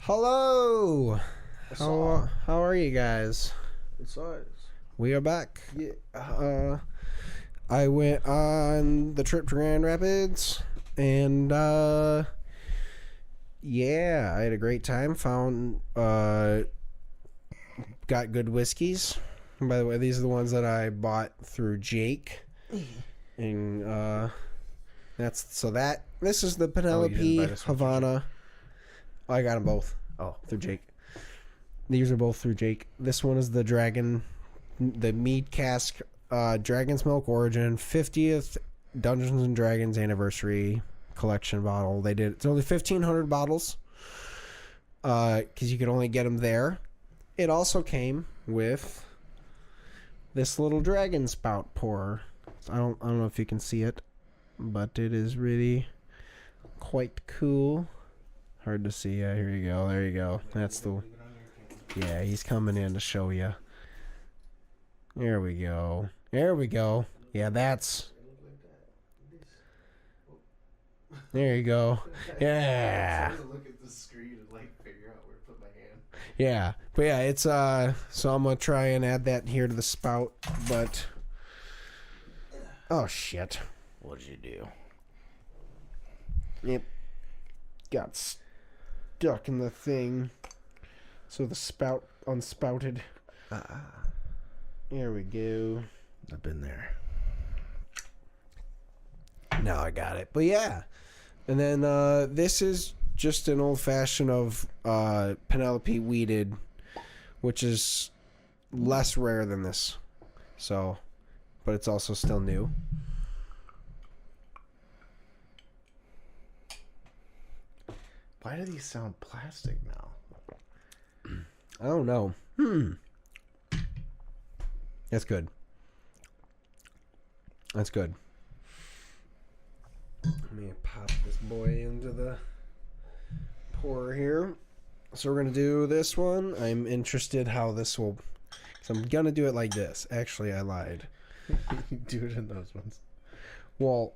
Hello. How are you guys? Besides, We are back. yeah. I went on the trip to Grand Rapids, and yeah, I had a great time. Found got good whiskeys. And by the way, these are the ones that I bought through Jake, and this is the Penelope Havana. I got them both. Oh, Through Jake. These are both through Jake. This one is the mead cask, Dragon's Milk Origin 50th Dungeons and Dragons anniversary collection bottle. It's only 1,500 bottles, because you could only get them there. It also came with this little dragon spout pourer. I don't know if you can see it, but it is really quite cool. Hard to see. Yeah, here you go. There you go. That's the... Yeah, he's coming in to show you. There we go. There we go. Yeah, that's... There you go. Yeah. Look at the screen and figure out where to put my hand. Yeah. But yeah, it's so I'm gonna try and add that here to the spout, but oh shit. What'd you do? Yep. Got stuck in the thing. So the spout unspouted. Here we go. I've been there. Now I got it. But yeah. And then this is just an old fashioned of Penelope weeded, which is less rare than this. So, but it's also still new. Why do these sound plastic now? I don't know. That's good. That's good. Let me pop this boy into the pourer here. So we're going to do this one. I'm interested how this will... So I'm going to do it like this. Actually, I lied. You do it in those ones. Well,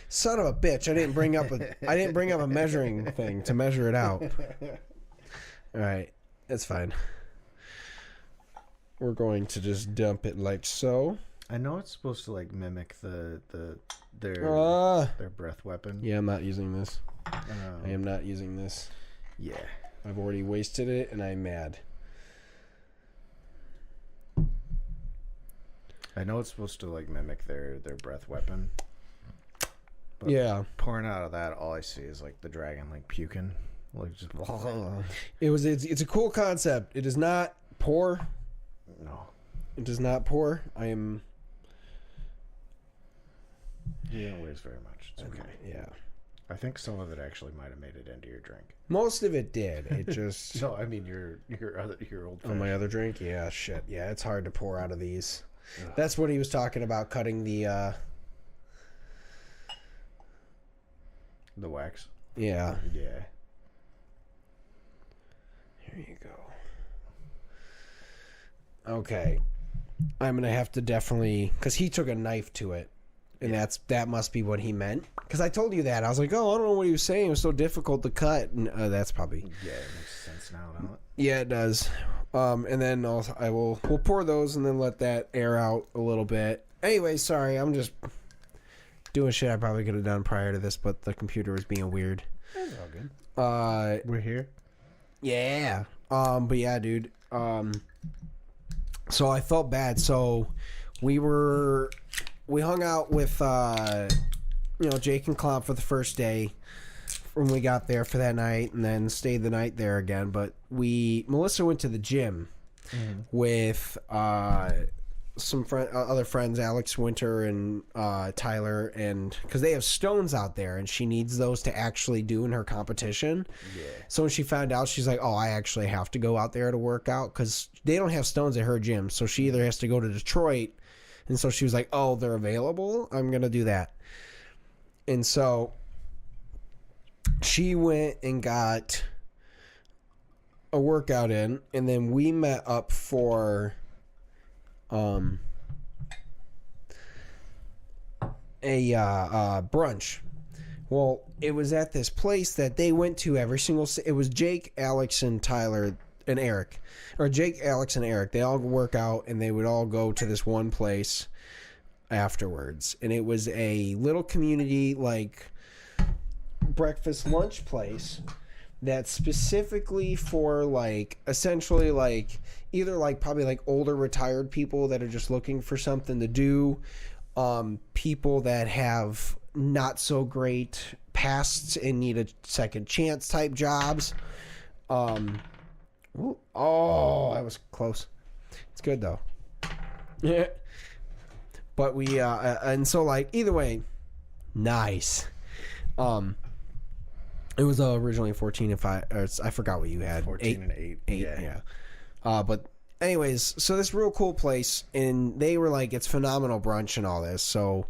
son of a bitch, I didn't bring up a measuring thing to measure it out. All right. It's fine. We're going to just dump it like so. I know it's supposed to mimic their breath weapon. Yeah, I'm not using this. I am not using this. Yeah. I've already wasted it and I'm mad. I know it's supposed to mimic their breath weapon. But yeah. Pouring out of that, all I see is the dragon puking. Just It's a cool concept. It does not pour. No. It does not pour. You don't waste very much. It's okay. Yeah. I think some of it actually might have made it into your drink. Most of it did. It just No, I mean your old on my other drink? Yeah, shit. Yeah, it's hard to pour out of these. Ugh. That's what he was talking about, cutting the wax. Yeah. Yeah. Here you go. Okay. I'm going to have to definitely... Because he took a knife to it. And that must be what he meant. Because I told you that. I was like, oh, I don't know what he was saying. It was so difficult to cut. And, that's probably... Yeah, it makes sense now, doesn't it? Yeah, it does. And then we'll pour those and then let that air out a little bit. Anyway, sorry. I'm just doing shit I probably could have done prior to this, but the computer was being weird. That's all good. We're here. Yeah. But yeah, dude. So I felt bad. So we hung out with Jake and Klomp for the first day when we got there for that night, and then stayed the night there again. But Melissa went to the gym with some other friends, Alex Winter and Tyler, and because they have stones out there, and she needs those to actually do in her competition. Yeah. So when she found out, she's like, "Oh, I actually have to go out there to work out because they don't have stones at her gym." So she either has to go to Detroit, and so she was like, "Oh, they're available. I'm gonna do that." And so she went and got a workout in, and then we met up for a brunch Well, it was at this place that they went to every single. It was Jake, Alex, and Tyler and Eric, or Jake, Alex, and Eric. They all work out, and they would all go to this one place afterwards, and it was a little community like breakfast lunch place that's specifically for like essentially like either like probably like older retired people that are just looking for something to do, people that have not so great pasts and need a second chance type jobs. Ooh, oh, that was close. It's good though. Yeah. But we and so like either way, nice. It was originally 14 and 5. Or I forgot what you had. 14 and 8. 8, yeah. But anyways, so this real cool place, and they were like, it's phenomenal brunch and all this. So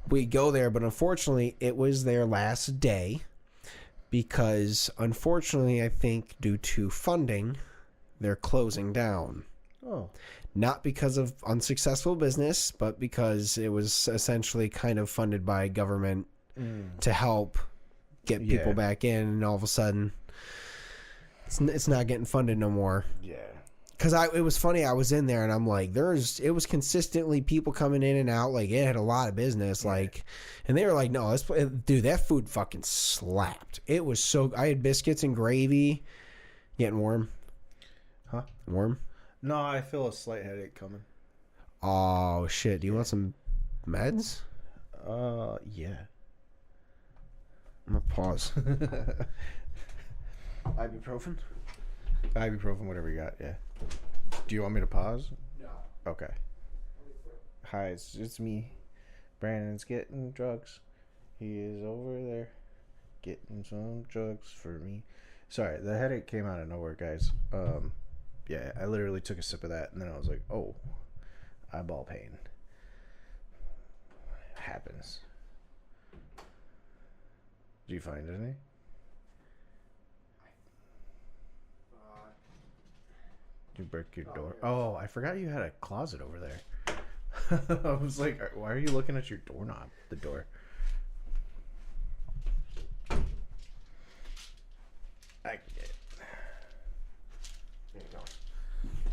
we go there, but unfortunately, it was their last day because, unfortunately, I think due to funding, they're closing down. Oh. Not because of unsuccessful business, but because it was essentially kind of funded by government to help get people back in, and all of a sudden it's not getting funded no more. Yeah. Because it was funny, I was in there and I'm like, it was consistently people coming in and out, like it had a lot of business, like, and they were like, no, dude, that food fucking slapped. It was so, I had biscuits and gravy. Getting warm? Huh? Warm? No, I feel a slight headache coming. Oh shit, do you want some meds? Yeah. I'm gonna pause. Ibuprofen? Ibuprofen, whatever you got, yeah. Do you want me to pause? No. Okay. Hi, it's me. Brandon's getting drugs. He is over there getting some drugs for me. Sorry, the headache came out of nowhere, guys. Yeah, I literally took a sip of that, and then I was like, oh, eyeball pain. Happens. Did you find any? Did you break your door? Oh, I forgot you had a closet over there. I was like, why are you looking at your doorknob? The door.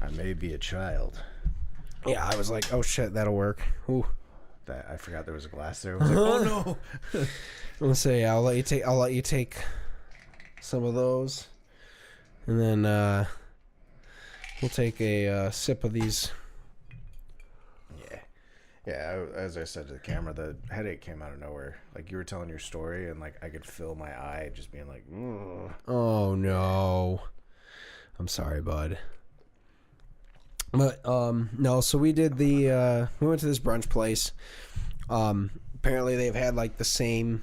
I may be a child. Yeah, I was like, oh shit, that'll work. Ooh. I forgot there was a glass there. I was like, oh no. I'm gonna say I'll let you take some of those, and then we'll take a sip of these. Yeah. As I said to the camera, the headache came out of nowhere. Like you were telling your story, and like I could feel my eye just being like, ugh. Oh no, I'm sorry, bud. But no, so we did we went to this brunch place. Apparently they've had like the same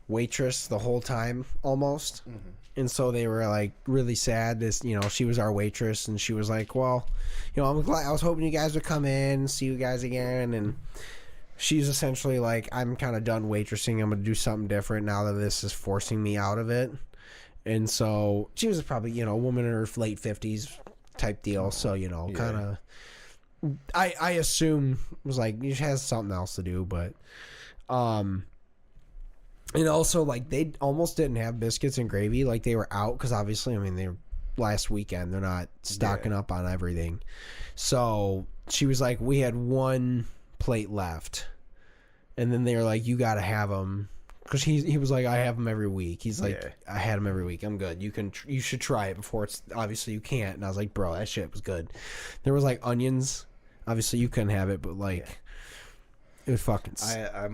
waitress the whole time almost. Mm-hmm. And so they were like really sad. She was our waitress, and she was like, well, I'm glad, I was hoping you guys would come in and see you guys again. And she's essentially like, I'm kind of done waitressing. I'm going to do something different now that this is forcing me out of it. And so she was probably, a woman in her late 50s type deal. So, kind of, I assume was like, she has something else to do, but, and also like they almost didn't have biscuits and gravy. Like they were out. 'Cause obviously, they're last weekend, they're not stocking up on everything. So she was like, we had one plate left, and then they were like, you got to have them. 'Cause he was like, I have them every week. He's like, I had them every week. I'm good. You should try it before it's, obviously you can't. And I was like, bro, that shit was good. There was like onions. Obviously you couldn't have it, but like it was fucking.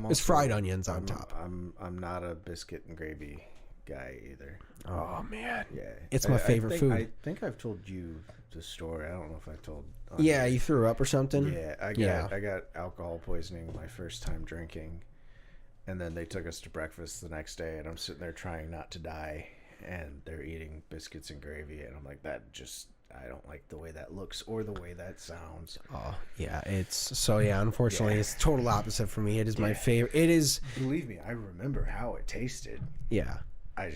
It's fried onions on top. I'm not a biscuit and gravy guy either. Oh man, yeah, it's my favorite food. I think I've told you the story. I don't know if I told. Yeah, you threw up or something. Yeah, I got alcohol poisoning my first time drinking. And then they took us to breakfast the next day, and I'm sitting there trying not to die, and they're eating biscuits and gravy, and I'm like, I don't like the way that looks or the way that sounds. Oh, yeah, unfortunately, it's total opposite for me. It is my favorite. It is. Believe me, I remember how it tasted. Yeah. I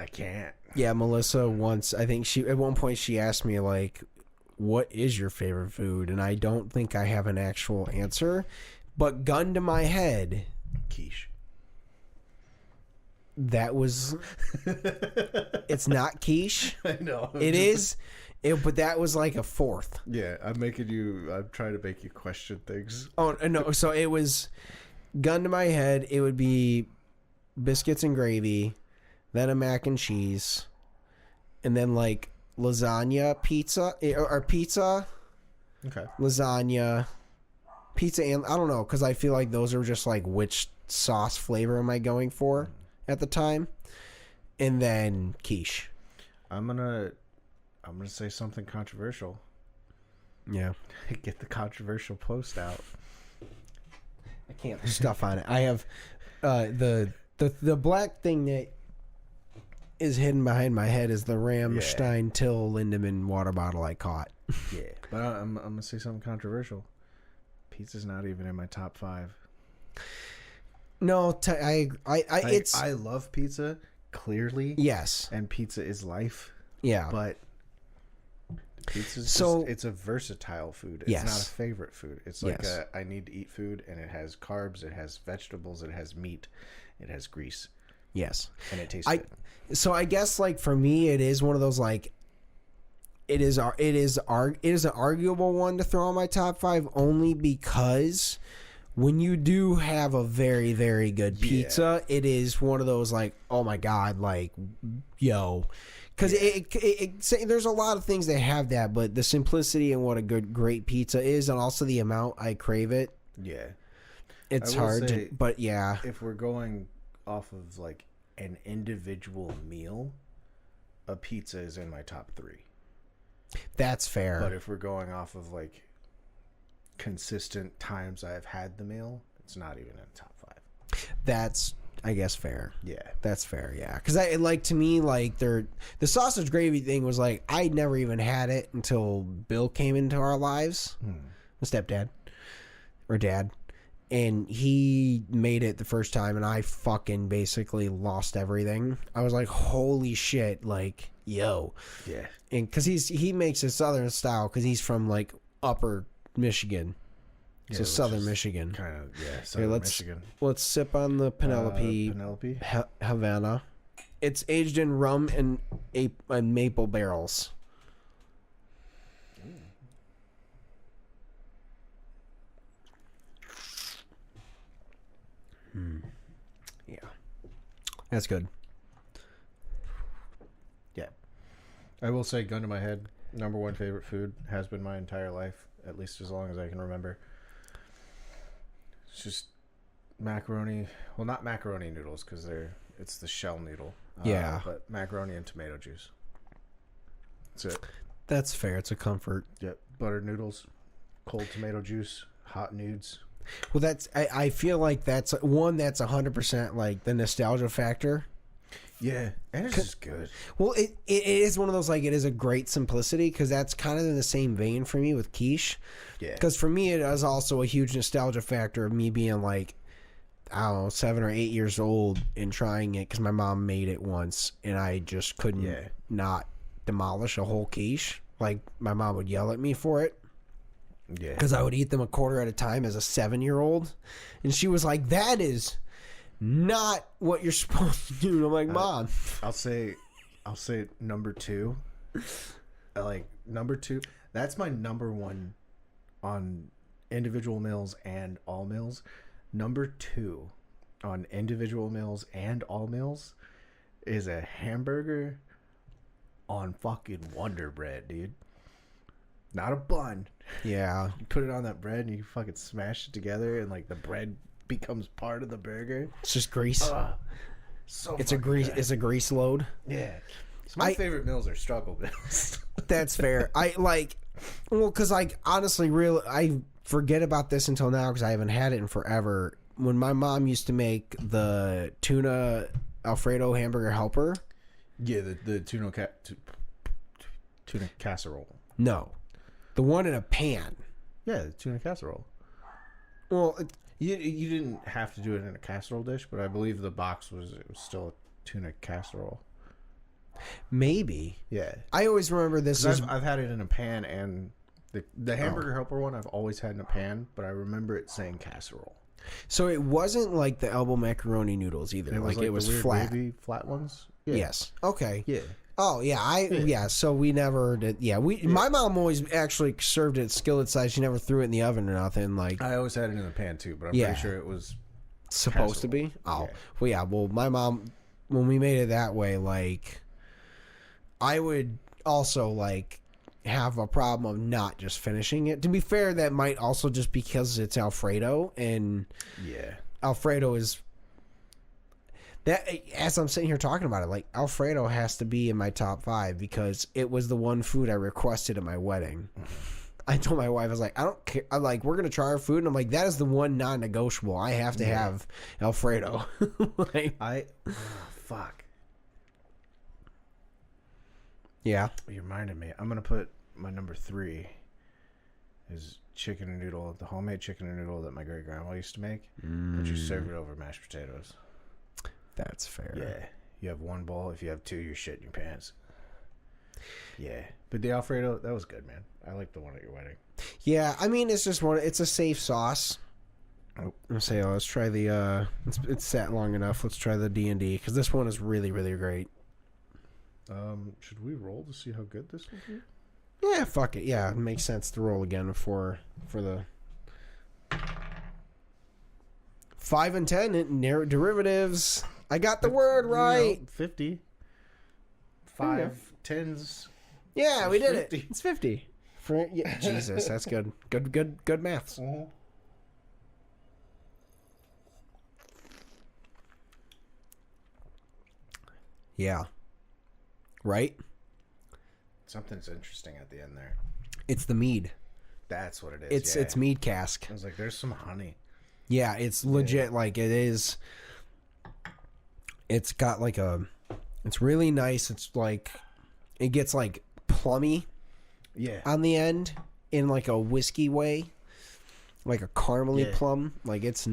can't. Yeah, Melissa once, I think at one point she asked me, like, what is your favorite food? And I don't think I have an actual answer, but gun to my head, quiche. that was. It's not quiche. I know. It is. But that was like a fourth. Yeah, I'm trying to make you question things. Oh, no. So it was, gun to my head, it would be biscuits and gravy, then a mac and cheese, and then like lasagna, pizza, or pizza, Okay. lasagna, pizza, and I don't know, because I feel like those are just like which sauce flavor am I going for at the time, and then quiche. I'm gonna say something controversial. Yeah, Get the controversial post out. I can't put stuff on it. I have the black thing that is hidden behind my head is the Ramstein Till Lindemann water bottle I caught. Yeah, but I'm gonna say something controversial. Pizza's not even in my top 5. No, it's I love pizza, clearly. yes, And pizza is life. yeah, But pizza's it's a versatile food. It's not a favorite food. It's like I need to eat food, and it has carbs, it has vegetables, it has meat, it has grease. yes, And it tastes good. So I guess like for me, it is one of those like it is an arguable one to throw on my top 5 only because when you do have a very, very good pizza, it is one of those like, oh my God, like, yo. Because there's a lot of things that have that, but the simplicity and what a great pizza is, and also the amount I crave it. Yeah. It's hard to, but yeah. If we're going off of like an individual meal, a pizza is in my top 3. That's fair. But if we're going off of like consistent times I've had the meal, it's not even in the top 5. That's, I guess, fair. Yeah, that's fair. Yeah, because I like, to me, like the sausage gravy thing was like I'd never even had it until Bill came into our lives, my stepdad or dad, and he made it the first time, and I fucking basically lost everything. I was like, holy shit, like, yo, yeah, and because he makes a southern style because he's from like upper Michigan. So southern Michigan. Kind of, southern Michigan. Let's sip on the Penelope Havana. It's aged in rum and maple barrels. Yeah. That's good. Yeah. I will say, gun to my head, number 1 favorite food has been my entire life, at least as long as I can remember. It's just macaroni. Well, not macaroni noodles because it's the shell noodle. Yeah. But macaroni and tomato juice. That's it. That's fair. It's a comfort. Yep. Buttered noodles, cold tomato juice, hot nudes. Well, I feel like that's 100% like the nostalgia factor. Yeah, and it's just good. Well, it is one of those, like, it is a great simplicity because that's kind of in the same vein for me with quiche. Yeah. Because for me, it is also a huge nostalgia factor of me being like, I don't know, 7 or 8 years old and trying it because my mom made it once and I just couldn't not demolish a whole quiche. Like, my mom would yell at me for it. Yeah. Because I would eat them a quarter at a time as a 7-year-old. And she was like, that is not what you're supposed to do. And I'm like, Mom. I'll say number 2. Like, number 2. That's my number 1 on individual meals and all meals. Number 2 on individual meals and all meals is a hamburger on fucking Wonder Bread, dude. Not a bun. Yeah. You put it on that bread and you fucking smash it together and like the bread becomes part of the burger. It's just grease. It's a grease load. Yeah. So my favorite meals are struggle meals. That's fair. Because like honestly, I forget about this until now because I haven't had it in forever. When my mom used to make the tuna Alfredo hamburger helper. Yeah, the tuna casserole. No, the one in a pan. Yeah, the tuna casserole. Well, you didn't have to do it in a casserole dish, but I believe the box was still a tuna casserole. Maybe. Yeah. I always remember this. I've had it in a pan, and the hamburger helper one I've always had in a pan, but I remember it saying casserole. So it wasn't like the elbow macaroni noodles either. It was like it was the weird flat. baby flat ones. Yeah. Yes. Okay. Yeah. Oh yeah, yeah. So we never did. Yeah, my mom always actually served it skillet size. She never threw it in the oven or nothing. Like I always had it in the pan too, but I'm Yeah. pretty sure it was supposed to be. Oh, well, yeah. Well, my mom, when we made it that way, like I would also like have a problem of not just finishing it. To be fair, that might also just because it's Alfredo, and yeah, Alfredo is that. As I'm sitting here talking about it, like Alfredo has to be in my top 5 because it was the one food I requested at my wedding. I told my wife, I was like, I don't care. I'm like, we're gonna try our food, and I'm like, that is the one non-negotiable. I have to have Alfredo. Like, fuck. Yeah. You reminded me. I'm gonna put my number 3 is chicken and noodle, the homemade chicken and noodle that my great grandma used to make. But you serve it over mashed potatoes. That's fair. Yeah. You have one bowl. If you have 2, you're shitting your pants. Yeah. But the Alfredo, that was good, man. I like the one at your wedding. Yeah, I mean, it's just one. It's a safe sauce. Oh. I'll say, let's try the. It's sat long enough. Let's try the D&D because this one is really, really great. Should we roll to see how good this will be? Yeah, fuck it. Yeah, it makes sense to roll again for the 5 and 10 in narrow derivatives. I got the word right. 50. 5 10s. Yeah, we did 50. it. It's 50. Jesus, that's good. Good maths. Mm-hmm. Yeah. Right? Something's interesting at the end there. It's the mead. That's what it is. It's mead cask. I was like, there's some honey. Yeah, it's legit. Like it is. It's got like it's really nice. It's like it gets like plummy. Yeah. On the end in like a whiskey way, like a caramely plum. Like it's.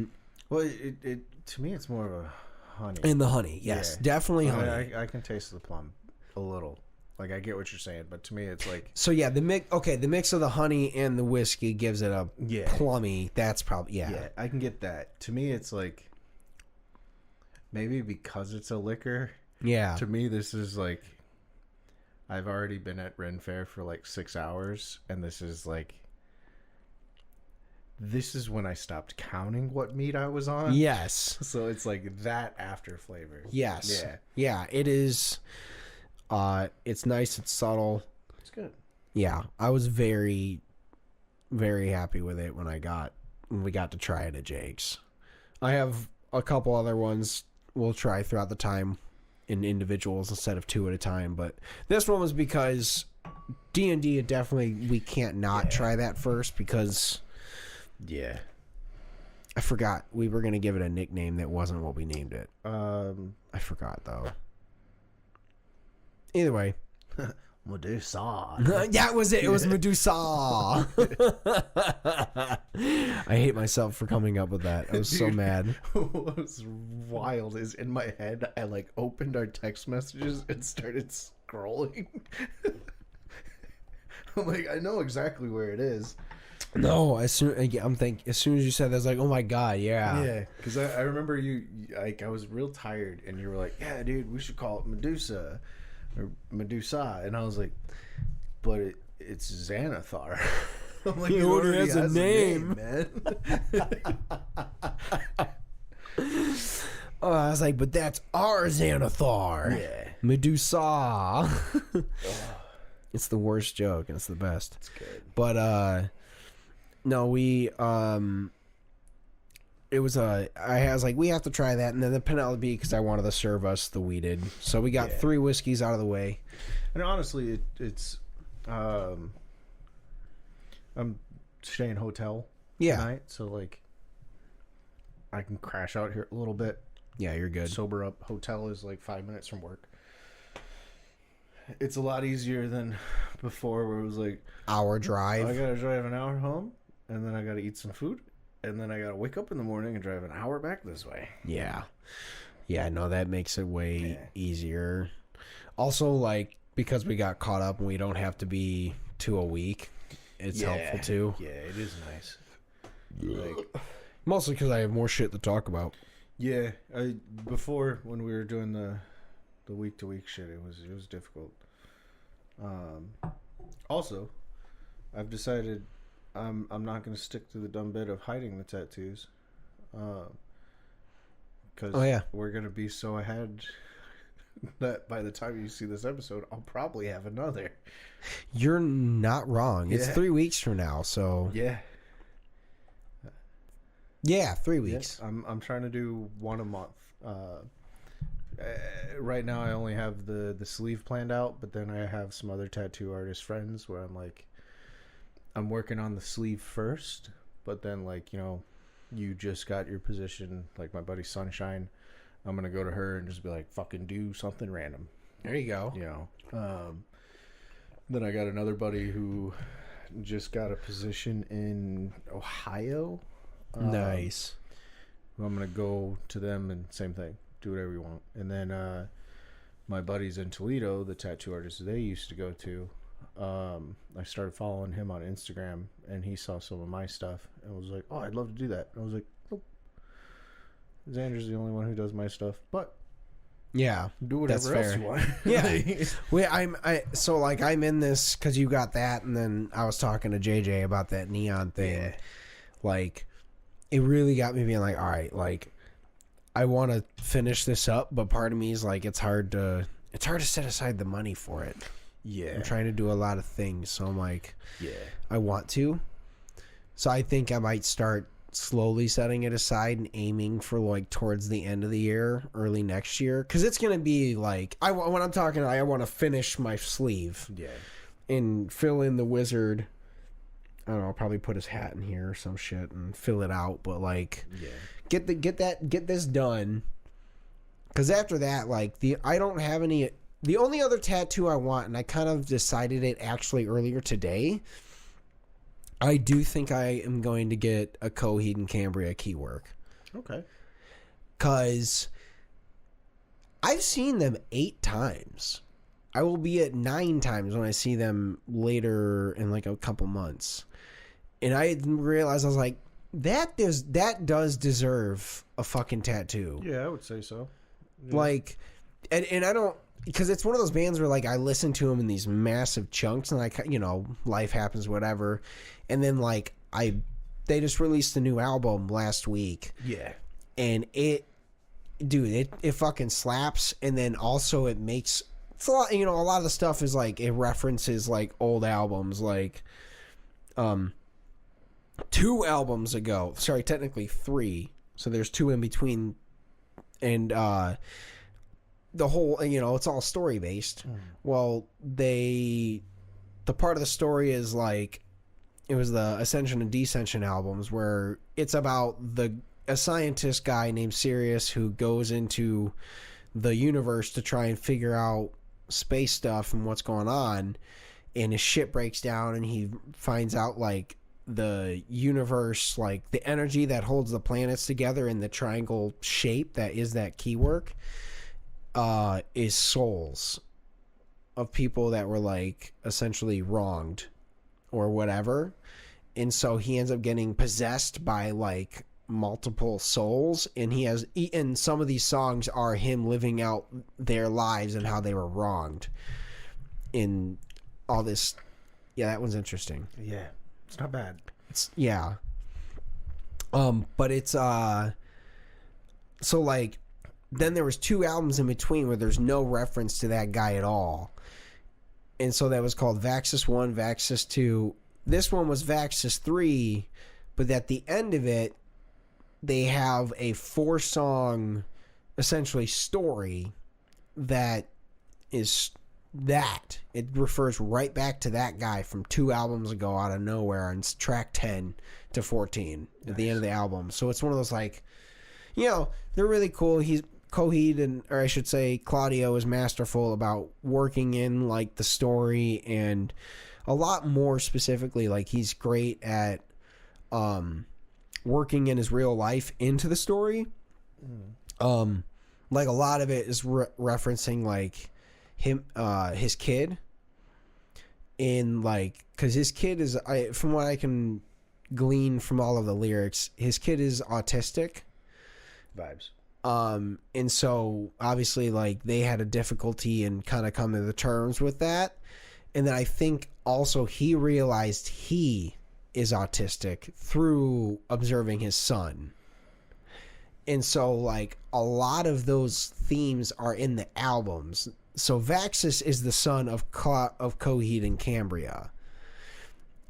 Well, it to me it's more of a honey. In the honey, yes, definitely honey. I can taste the plum a little. Like I get what you're saying, but to me it's like. So yeah, the mix of the honey and the whiskey gives it a plummy. That's probably Yeah, I can get that. To me, it's like maybe because it's a liquor. Yeah. To me, this is like I've already been at Ren Fair for like 6 hours, and this is when I stopped counting what meat I was on. Yes. So it's like that after flavor. Yes. Yeah. Yeah. It is. It's nice. It's subtle. It's good. Yeah, I was very, very happy with it when we got to try it at Jake's. I have a couple other ones we'll try throughout the time in individuals instead of 2 at a time, but this one was because D&D we can't not try that first because I forgot we were gonna give it a nickname that wasn't what we named it. I forgot though. Either way. Medusa. That was it. It was Medusa. I hate myself for coming up with that. I was so mad. What was wild is in my head, I like opened our text messages and started scrolling. I'm like, I know exactly where it is. No, as soon as you said that, I was like, oh my god, yeah. Yeah, because I remember you, like, I was real tired, and you were like, yeah, dude, we should call it Medusa. Or Medusa, and I was like, but it's Xanathar. I'm like, he already has a name, man. Oh, I was like, but that's our Xanathar. Yeah, Medusa. It's the worst joke, and it's the best. It's good, but no, we it was I was like, we have to try that, and then the Penelope, because I wanted to serve us the weeded, so we got 3 whiskeys out of the way. And honestly, it's I'm staying hotel tonight, so like I can crash out here a little bit. Yeah, you're good. Sober up. Hotel is like 5 minutes from work. It's a lot easier than before, where it was like hour drive. I gotta drive an hour home, and then I gotta eat some food. And then I gotta wake up in the morning and drive an hour back this way. Yeah. No, that makes it way easier. Also, like, because we got caught up and we don't have to be 2 a week, it's helpful too. Yeah, it is nice. Like, Mostly because I have more shit to talk about. Yeah, before when we were doing the week to week shit, it was difficult. Also, I've decided I'm not going to stick to the dumb bit of hiding the tattoos. Because we're going to be so ahead that by the time you see this episode, I'll probably have another. You're not wrong. It's 3 weeks from now, so yeah. Yeah, 3 weeks. Yeah, I'm trying to do one a month. Right now, I only have the sleeve planned out, but then I have some other tattoo artist friends where I'm working on the sleeve first, but then you just got your position, like my buddy Sunshine. I'm gonna go to her and just be like, fucking do something random. There you go. Then I got another buddy who just got a position in Ohio. Nice. I'm gonna go to them and same thing, do whatever you want. And then my buddies in Toledo, the tattoo artists they used to go to, I started following him on Instagram, and he saw some of my stuff and was like, "Oh, I'd love to do that." And I was like, "Nope, Xander's the only one who does my stuff, but yeah, do whatever else you want." Yeah. Wait, I'm in this because you got that, and then I was talking to JJ about that neon thing. Yeah. Like, it really got me being like, all right, like, I want to finish this up, but part of me is like, it's hard to set aside the money for it. Yeah. I'm trying to do a lot of things, so I'm like, yeah, I want to. So I think I might start slowly setting it aside and aiming for like towards the end of the year, early next year, because it's gonna be like I want to finish my sleeve. Yeah. And fill in the wizard. I don't know, I'll probably put his hat in here or some shit and fill it out, but like, yeah, get this done. Because after that, like, I don't have any. The only other tattoo I want, and I kind of decided it actually earlier today, I do think I am going to get a Coheed and Cambria keywork. Okay. Because I've seen them 8 times. I will be at 9 times when I see them later in like a couple months. And I didn't realize, I was like, that does deserve a fucking tattoo. Yeah, I would say so. Yeah. Like, and I don't, because it's one of those bands where like I listen to them in these massive chunks, and like, life happens, whatever. And then like they just released a new album last week. Yeah. And it fucking slaps. And then also it makes, it's a lot, a lot of the stuff is like, it references like old albums, like, 2 albums ago, sorry, technically 3. So there's 2 in between. And, the whole, it's all story based. Well, the part of the story is like, it was the Ascension and Descension albums where it's about a scientist guy named Sirius who goes into the universe to try and figure out space stuff and what's going on, and his ship breaks down, and he finds out like the universe, like the energy that holds the planets together in the triangle shape that is that keywork, is souls of people that were like essentially wronged or whatever. And so he ends up getting possessed by like multiple souls, and some of these songs are him living out their lives and how they were wronged in all this. Yeah, that one's interesting. Yeah, it's not bad. But it's so like, then there was 2 albums in between where there's no reference to that guy at all. And so that was called Vaxis 1, Vaxis 2. This one was Vaxis 3, but at the end of it, they have a 4-song, essentially, story that is that. It refers right back to that guy from 2 albums ago out of nowhere on track 10 to 14 at the end of the album. So it's one of those, like, they're really cool. Coheed, or I should say Claudio, is masterful about working in like the story, and a lot more specifically, like he's great at working in his real life into the story. Like a lot of it is referencing like him, his kid, in like, because his kid is, from what I can glean from all of the lyrics, his kid is autistic. Vibes. And so obviously like they had a difficulty in kind of coming to the terms with that. And then I think also he realized he is autistic through observing his son. And so like a lot of those themes are in the albums. So Vaxis is the son of Coheed and Cambria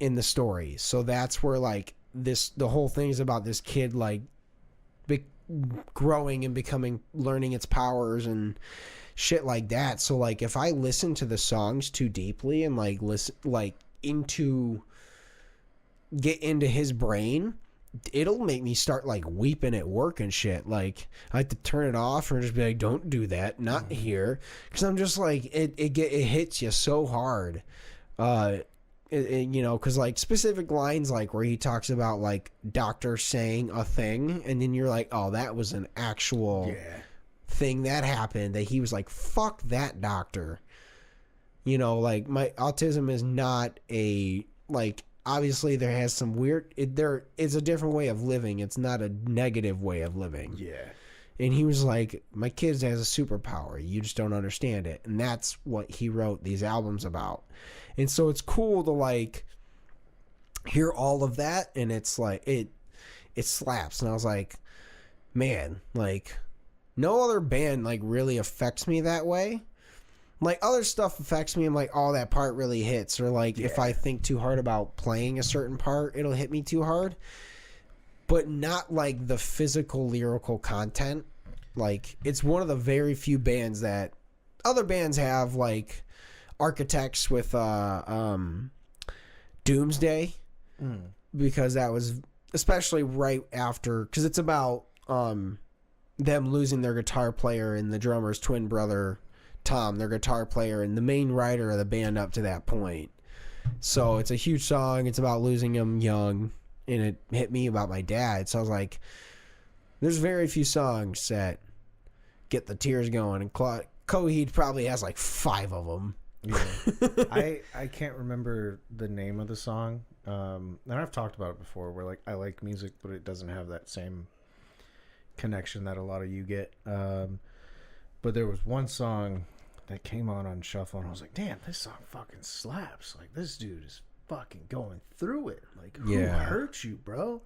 in the story. So that's where like the whole thing is about this kid like growing and learning its powers and shit like that. So like if I listen to the songs too deeply and like get into his brain, it'll make me start like weeping at work and shit. Like I have to turn it off or just be like, don't do that, not here, because I'm just like it hits you so hard. You know, because like specific lines like where he talks about like doctor saying a thing and then you're like, oh, that was an actual thing that happened, that he was like, fuck that doctor. You know, like my autism is not a like, obviously there has some weird, there is a different way of living. It's not a negative way of living. Yeah. And he was like, my kid has a superpower. You just don't understand it. And that's what he wrote these albums about. And so it's cool to like hear all of that. And it's like, it slaps. And I was like, man, like no other band like really affects me that way. Like other stuff affects me. I'm like, oh, that part really hits. Or like if I think too hard about playing a certain part, it'll hit me too hard. But not like the physical lyrical content. Like it's one of the very few bands that other bands have, like Architects with Doomsday, because that was especially right after, because it's about them losing their guitar player and the drummer's twin brother Tom, their guitar player and the main writer of the band up to that point. So it's a huge song. It's about losing him young. And it hit me about my dad. So I was like, there's very few songs that get the tears going. And Coheed probably has like 5 of them. Yeah. I can't remember the name of the song. And I've talked about it before where like I like music, but it doesn't have that same connection that a lot of you get. But there was one song that came on shuffle and I was like, damn, this song fucking slaps. Like this dude is fucking going through it. Like who hurt you, bro?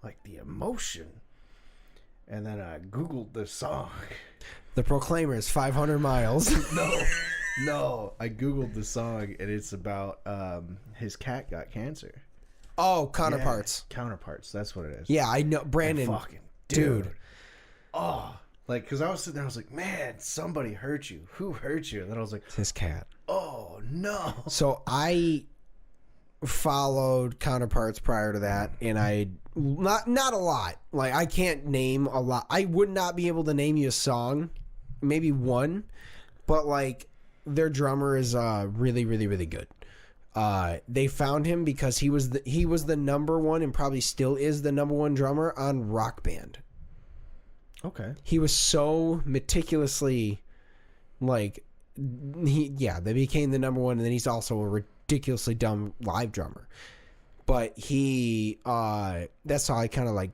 Like the emotion. And then I googled the song. The Proclaimers, 500 Miles. No, I googled the song and it's about his cat got cancer. Oh, Counterparts. Yeah, Counterparts, that's what it is. Yeah, I know. Brandon, and fucking dude. Oh, like because I was sitting there, I was like, man, somebody hurt you. Who hurt you? And then I was like, it's his cat. Oh no. So I followed Counterparts prior to that, and I not a lot. Like I can't name a lot. I would not be able to name you a song, maybe one, but like their drummer is really, really, really good. They found him because he was the number one and probably still is the number one drummer on Rock Band. Okay. He was so meticulously like they became the number one, and then he's also a ridiculously dumb live drummer. But he that's how I kind of like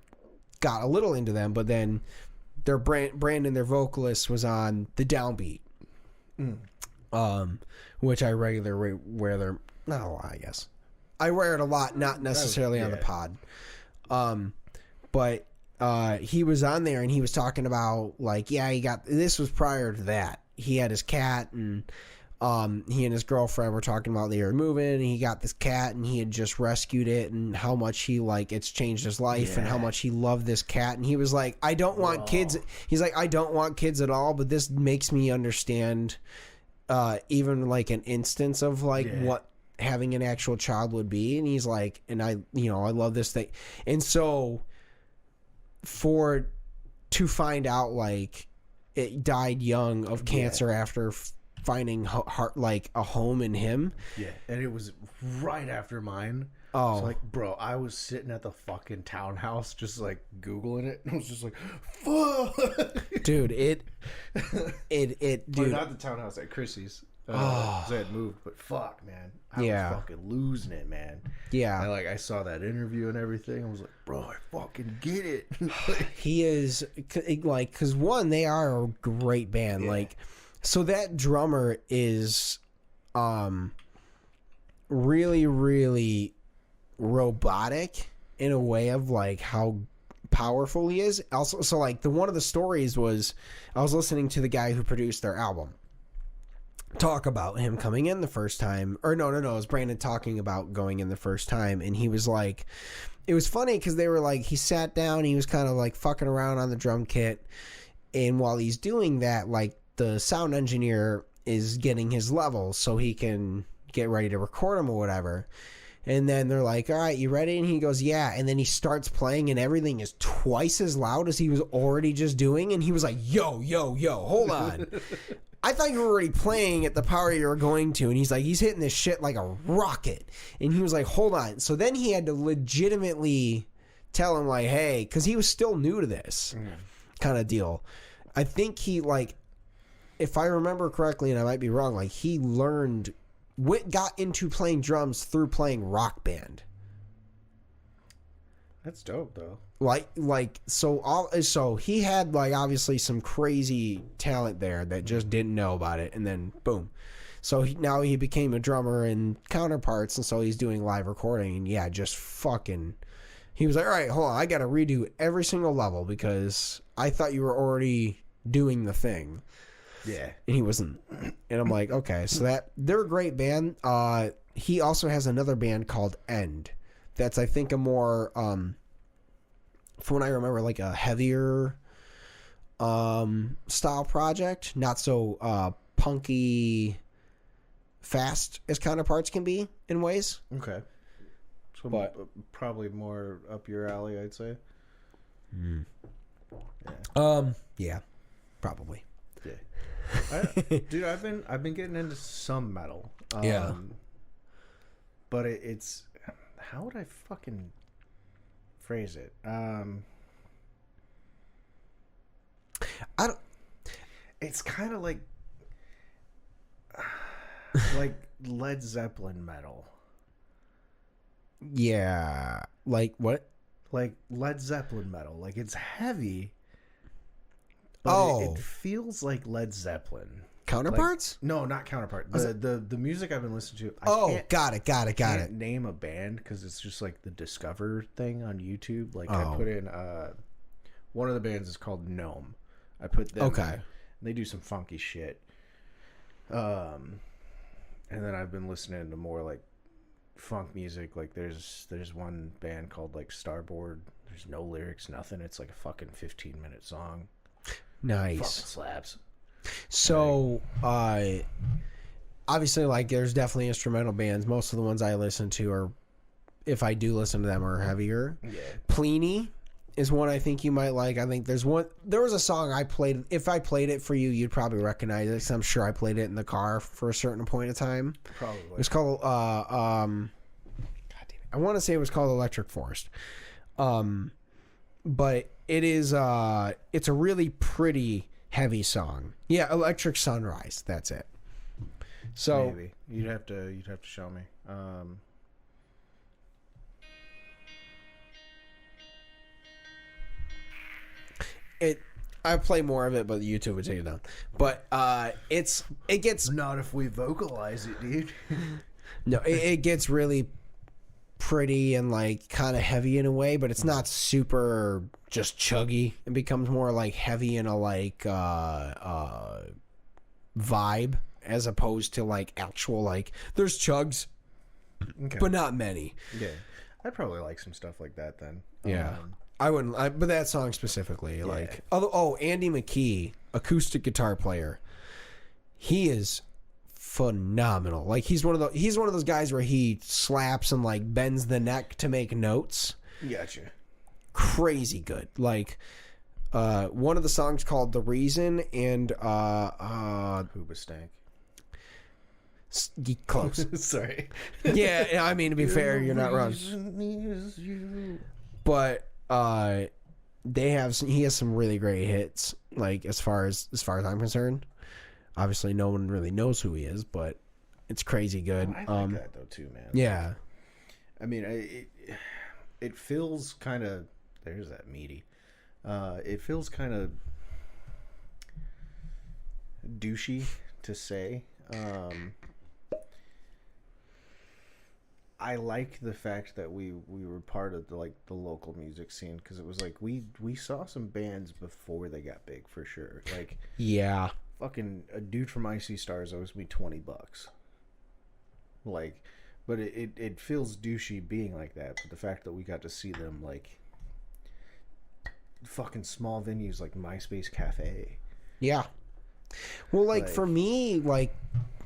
got a little into them. But then their Brandon, their vocalist, was on the Downbeat, which I regularly wear. Their not a lot, I guess. I wear it a lot, not necessarily on the pod. But he was on there and he was talking about like, he got, this was prior to that. He had his cat, and he and his girlfriend were talking about they were moving, and he got this cat and he had just rescued it, and how much he like it's changed his life and how much he loved this cat. And he was like, I don't want kids. He's like, I don't want kids at all, but this makes me understand even like an instance of like what having an actual child would be. And he's like, and I love this thing. And so to find out like it died young of cancer after finding like a home in him. Yeah, and it was right after mine. Oh, so like, bro, I was sitting at the fucking townhouse just like Googling it, and I was just like, fuck, dude, dude, or not the townhouse, at Chrissy's. Zed moved, but fuck, man, I Yeah. was fucking losing it, man. Yeah. I saw that interview and everything. I was like, bro, I fucking get it. He is like, because one, they are a great band. Yeah. Like, so that drummer is really, really robotic in a way of like how powerful he is. Also, so like one of the stories was, I was listening to the guy who produced their album talk about him coming in the first time, or no, it was Brandon talking about going in the first time, and he was like, it was funny because they were like, he sat down, he was kind of like fucking around on the drum kit, and while he's doing that, like the sound engineer is getting his levels so he can get ready to record him or whatever. And then they're like, all right, you ready? And he goes, yeah. And then he starts playing and everything is twice as loud as he was already just doing. And he was like, yo, hold on. I thought you were already playing at the power you were going to. And he's like, he's hitting this shit like a rocket. And he was like, hold on. So then he had to legitimately tell him like, hey, because he was still new to this kind of deal. I think he, like, if I remember correctly, and I might be wrong, like he learned, got into playing drums through playing Rock Band. That's dope, though. So he had like obviously some crazy talent there that just didn't know about it, and then boom. So now he became a drummer in Counterparts, and so he's doing live recording. And yeah, just fucking. He was like, all right, hold on, I got to redo every single level because I thought you were already doing the thing. Yeah. And he wasn't. And I'm like, okay, so they're a great band. He also has another band called End. That's, I think, a more, from what I remember, like a heavier style project. Not so punky fast as Counterparts can be in ways. Okay. So probably more up your alley, I'd say. Yeah, probably. Yeah. Dude, I've been getting into some metal. Yeah. But it's, how would I fucking phrase it? It's kind of like Led Zeppelin metal. Yeah. Like what? Like Led Zeppelin metal. Like it's heavy. But it feels like Led Zeppelin. Counterparts? Like, no, not Counterpart. The music I've been listening to. Got it. I can't name a band because it's just like the Discover thing on YouTube. Like I put in one of the bands is called Gnome. I put them. Okay. In, they do some funky shit. And then I've been listening to more like funk music. Like there's one band called like Starboard. There's no lyrics, nothing. It's like a fucking 15-minute song. Nice. Fucking slaps. So, obviously, like, there's definitely instrumental bands. Most of the ones I listen to are, if I do listen to them, are heavier. Yeah. Pliny is one I think you might like. I think there was a song I played. If I played it for you, you'd probably recognize it, because I'm sure I played it in the car for a certain point of time. Probably. It was called, God damn it. I want to say it was called Electric Forest. But it is, it's a really pretty heavy song. Yeah, Electric Sunrise. That's it. So maybe you'd have to show me. I play more of it, but YouTube would take it down. But it gets not if we vocalize it, dude. No, it gets really pretty and like kind of heavy in a way, but it's not super just chuggy. It becomes more like heavy in a like vibe, as opposed to like actual like there's chugs, but not many. Yeah, I'd probably like some stuff like that then. Yeah. I wouldn't, but that song specifically, like, Andy McKee, acoustic guitar player, he is phenomenal. Like he's one of those guys where he slaps and like bends the neck to make notes. Gotcha. Crazy good. Like one of the songs called "The Reason" and Hooba Stank. Close. Sorry. Yeah, I mean, to be fair, you're not wrong. But he has some really great hits, like as far as I'm concerned. Obviously, no one really knows who he is, but it's crazy good. I like that though too, man. Yeah. I mean, it feels kind of. There's that meaty. It feels kind of douchey to say. I like the fact that we were part of the local music scene, because it was like we saw some bands before they got big for sure. Like, Yeah. fucking a dude from Icy Stars owes me $20. Like, but it feels douchey being like that. But the fact that we got to see them like fucking small venues like MySpace Cafe. Yeah. Well, like for me, like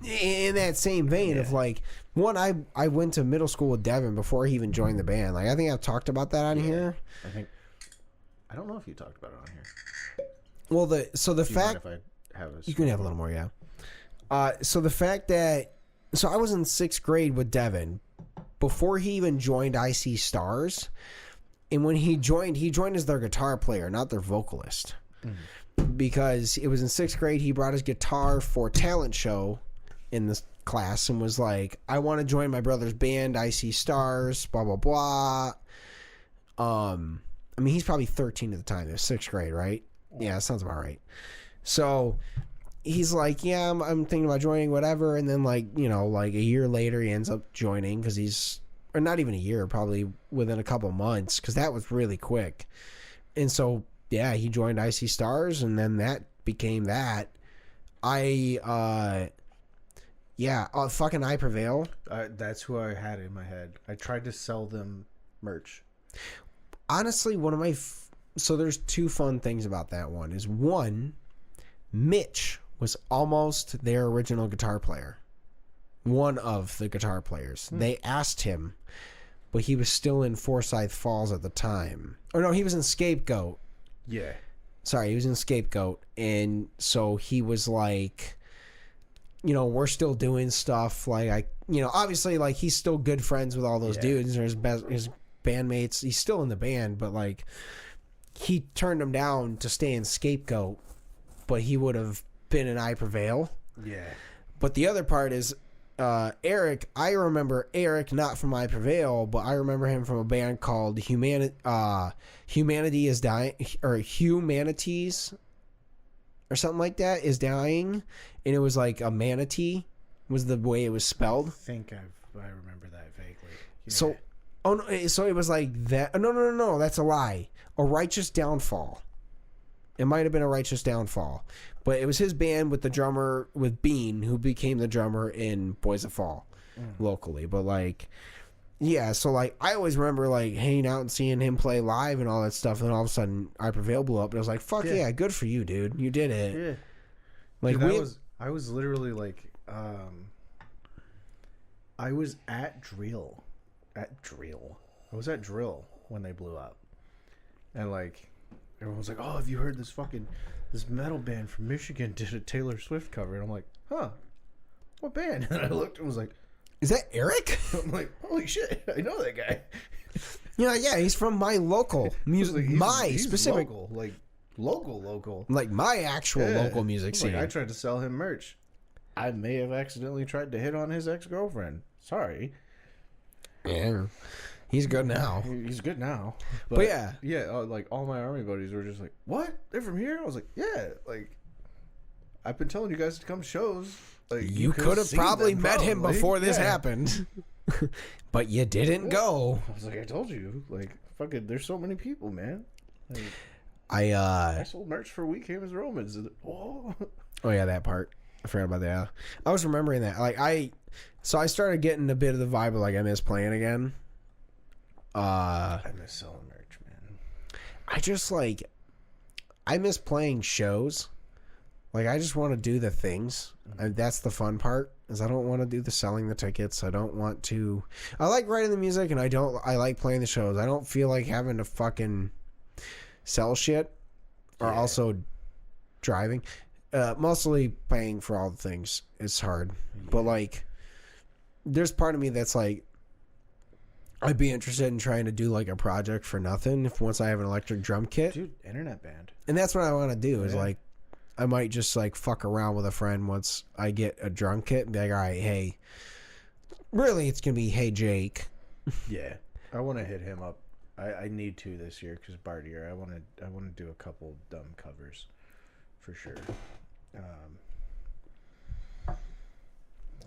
in that same vein of like, one, I went to middle school with Devin before he even joined the band. Like, I think I've talked about that on here. I don't know if you talked about it on here. Well, the fact, if I have you can have a little more, yeah. So the fact that, so I was in 6th grade with Devin before he even joined IC Stars, and when he joined as their guitar player, not their vocalist. Because it was in 6th grade, he brought his guitar for talent show in this class and was like, I want to join my brother's band, IC Stars, blah, blah, blah. I mean, he's probably 13 at the time. It was 6th grade, right? Yeah, that sounds about right. So he's like, yeah, I'm thinking about joining, whatever. And then, like, you know, like a year later, he ends up joining because he's, or not even a year, probably within a couple months, because that was really quick. And so, yeah, he joined IC Stars, and then that became that. Fucking I Prevail. That's who I had in my head. I tried to sell them merch. Honestly, one of my... so there's two fun things about that one. Is one, Mitch was almost their original guitar player. One of the guitar players. They asked him, but he was still in Forsyth Falls at the time. Or no, he was in Scapegoat. Yeah. Sorry, he was in Scapegoat. And so he was like, you know, we're still doing stuff. Like, obviously, like, he's still good friends with all those dudes or his bandmates. He's still in the band, but, like, he turned him down to stay in Scapegoat, but he would have been in I Prevail. Yeah. But the other part is, Eric, I remember Eric not from I Prevail, but I remember him from a band called Humanity is Dying, or Humanities, or something like that, is Dying, and it was like a manatee was the way it was spelled. I think I remember that vaguely. Yeah. So it was like that. No, that's a lie. A Righteous Downfall. It might have been A Righteous Downfall. But it was his band with the drummer, with Bean, who became the drummer in Boys of Fall locally. But, like, yeah, so, like, I always remember, like, hanging out and seeing him play live and all that stuff. And then all of a sudden, I Prevail blew up. And I was like, fuck yeah, good for you, dude. You did it. Yeah. Like, dude, I was literally, like, I was at Drill. I was at Drill when they blew up. And, like, everyone was like, oh, have you heard this metal band from Michigan did a Taylor Swift cover? And I'm like, huh, what band? And I looked and was like, is that Eric? I'm like, holy shit, I know that guy. Yeah, he's from my local music, like, he's specific, local, like local, like my actual local music scene. Like, I tried to sell him merch. I may have accidentally tried to hit on his ex-girlfriend. Sorry. Yeah. He's good now. He's good now. But yeah. Yeah, like, all my army buddies were just like, what? They're from here? I was like, yeah. Like, I've been telling you guys to come to shows. Like, you could have probably met him before this happened. But you didn't go. I was like, I told you. Like, fucking, there's so many people, man. Like, I sold merch for We Came as Romans. Oh, yeah, that part. I forgot about that. I was remembering that. Like, I started getting a bit of the vibe of, like, I miss playing again. I miss selling merch, man. I just, like, I miss playing shows. Like, I just want to do the things. That's the fun part, is I don't want to do the selling the tickets. I don't want to... I like writing the music, and I like playing the shows. I don't feel like having to fucking sell shit, or also driving. Mostly paying for all the things is hard. But, like, there's part of me that's like, I'd be interested in trying to do, like, a project for nothing once I have an electric drum kit. Dude, internet band. And that's what I want to do is, like, I might just like fuck around with a friend once I get a drum kit and be like, all right, hey, really, it's gonna be hey Jake. Yeah, I want to hit him up. I need to this year because Bartier. I want to do a couple dumb covers, for sure.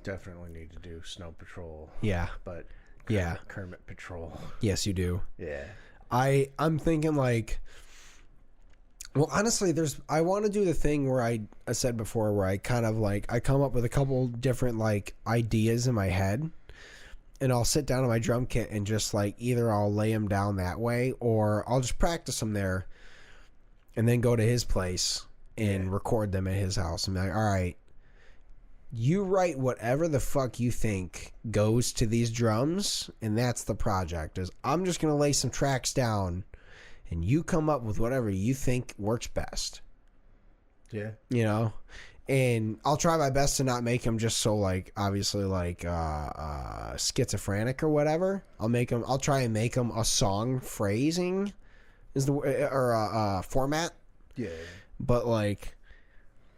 Definitely need to do Snow Patrol. Yeah, but Kermit Patrol. Yes, you do. Yeah, I'm thinking like. Well, honestly, I want to do the thing where I said before, where I kind of like I come up with a couple different like ideas in my head, and I'll sit down on my drum kit and just like either I'll lay them down that way or I'll just practice them there, and then go to his place and record them at his house and be like, all right, you write whatever the fuck you think goes to these drums, and that's the project. Is I'm just gonna lay some tracks down. And you come up with whatever you think works best. Yeah. You know? And I'll try my best to not make them just so, like, obviously, like, schizophrenic or whatever. I'll try and make them a song phrasing or format. Yeah. But, like,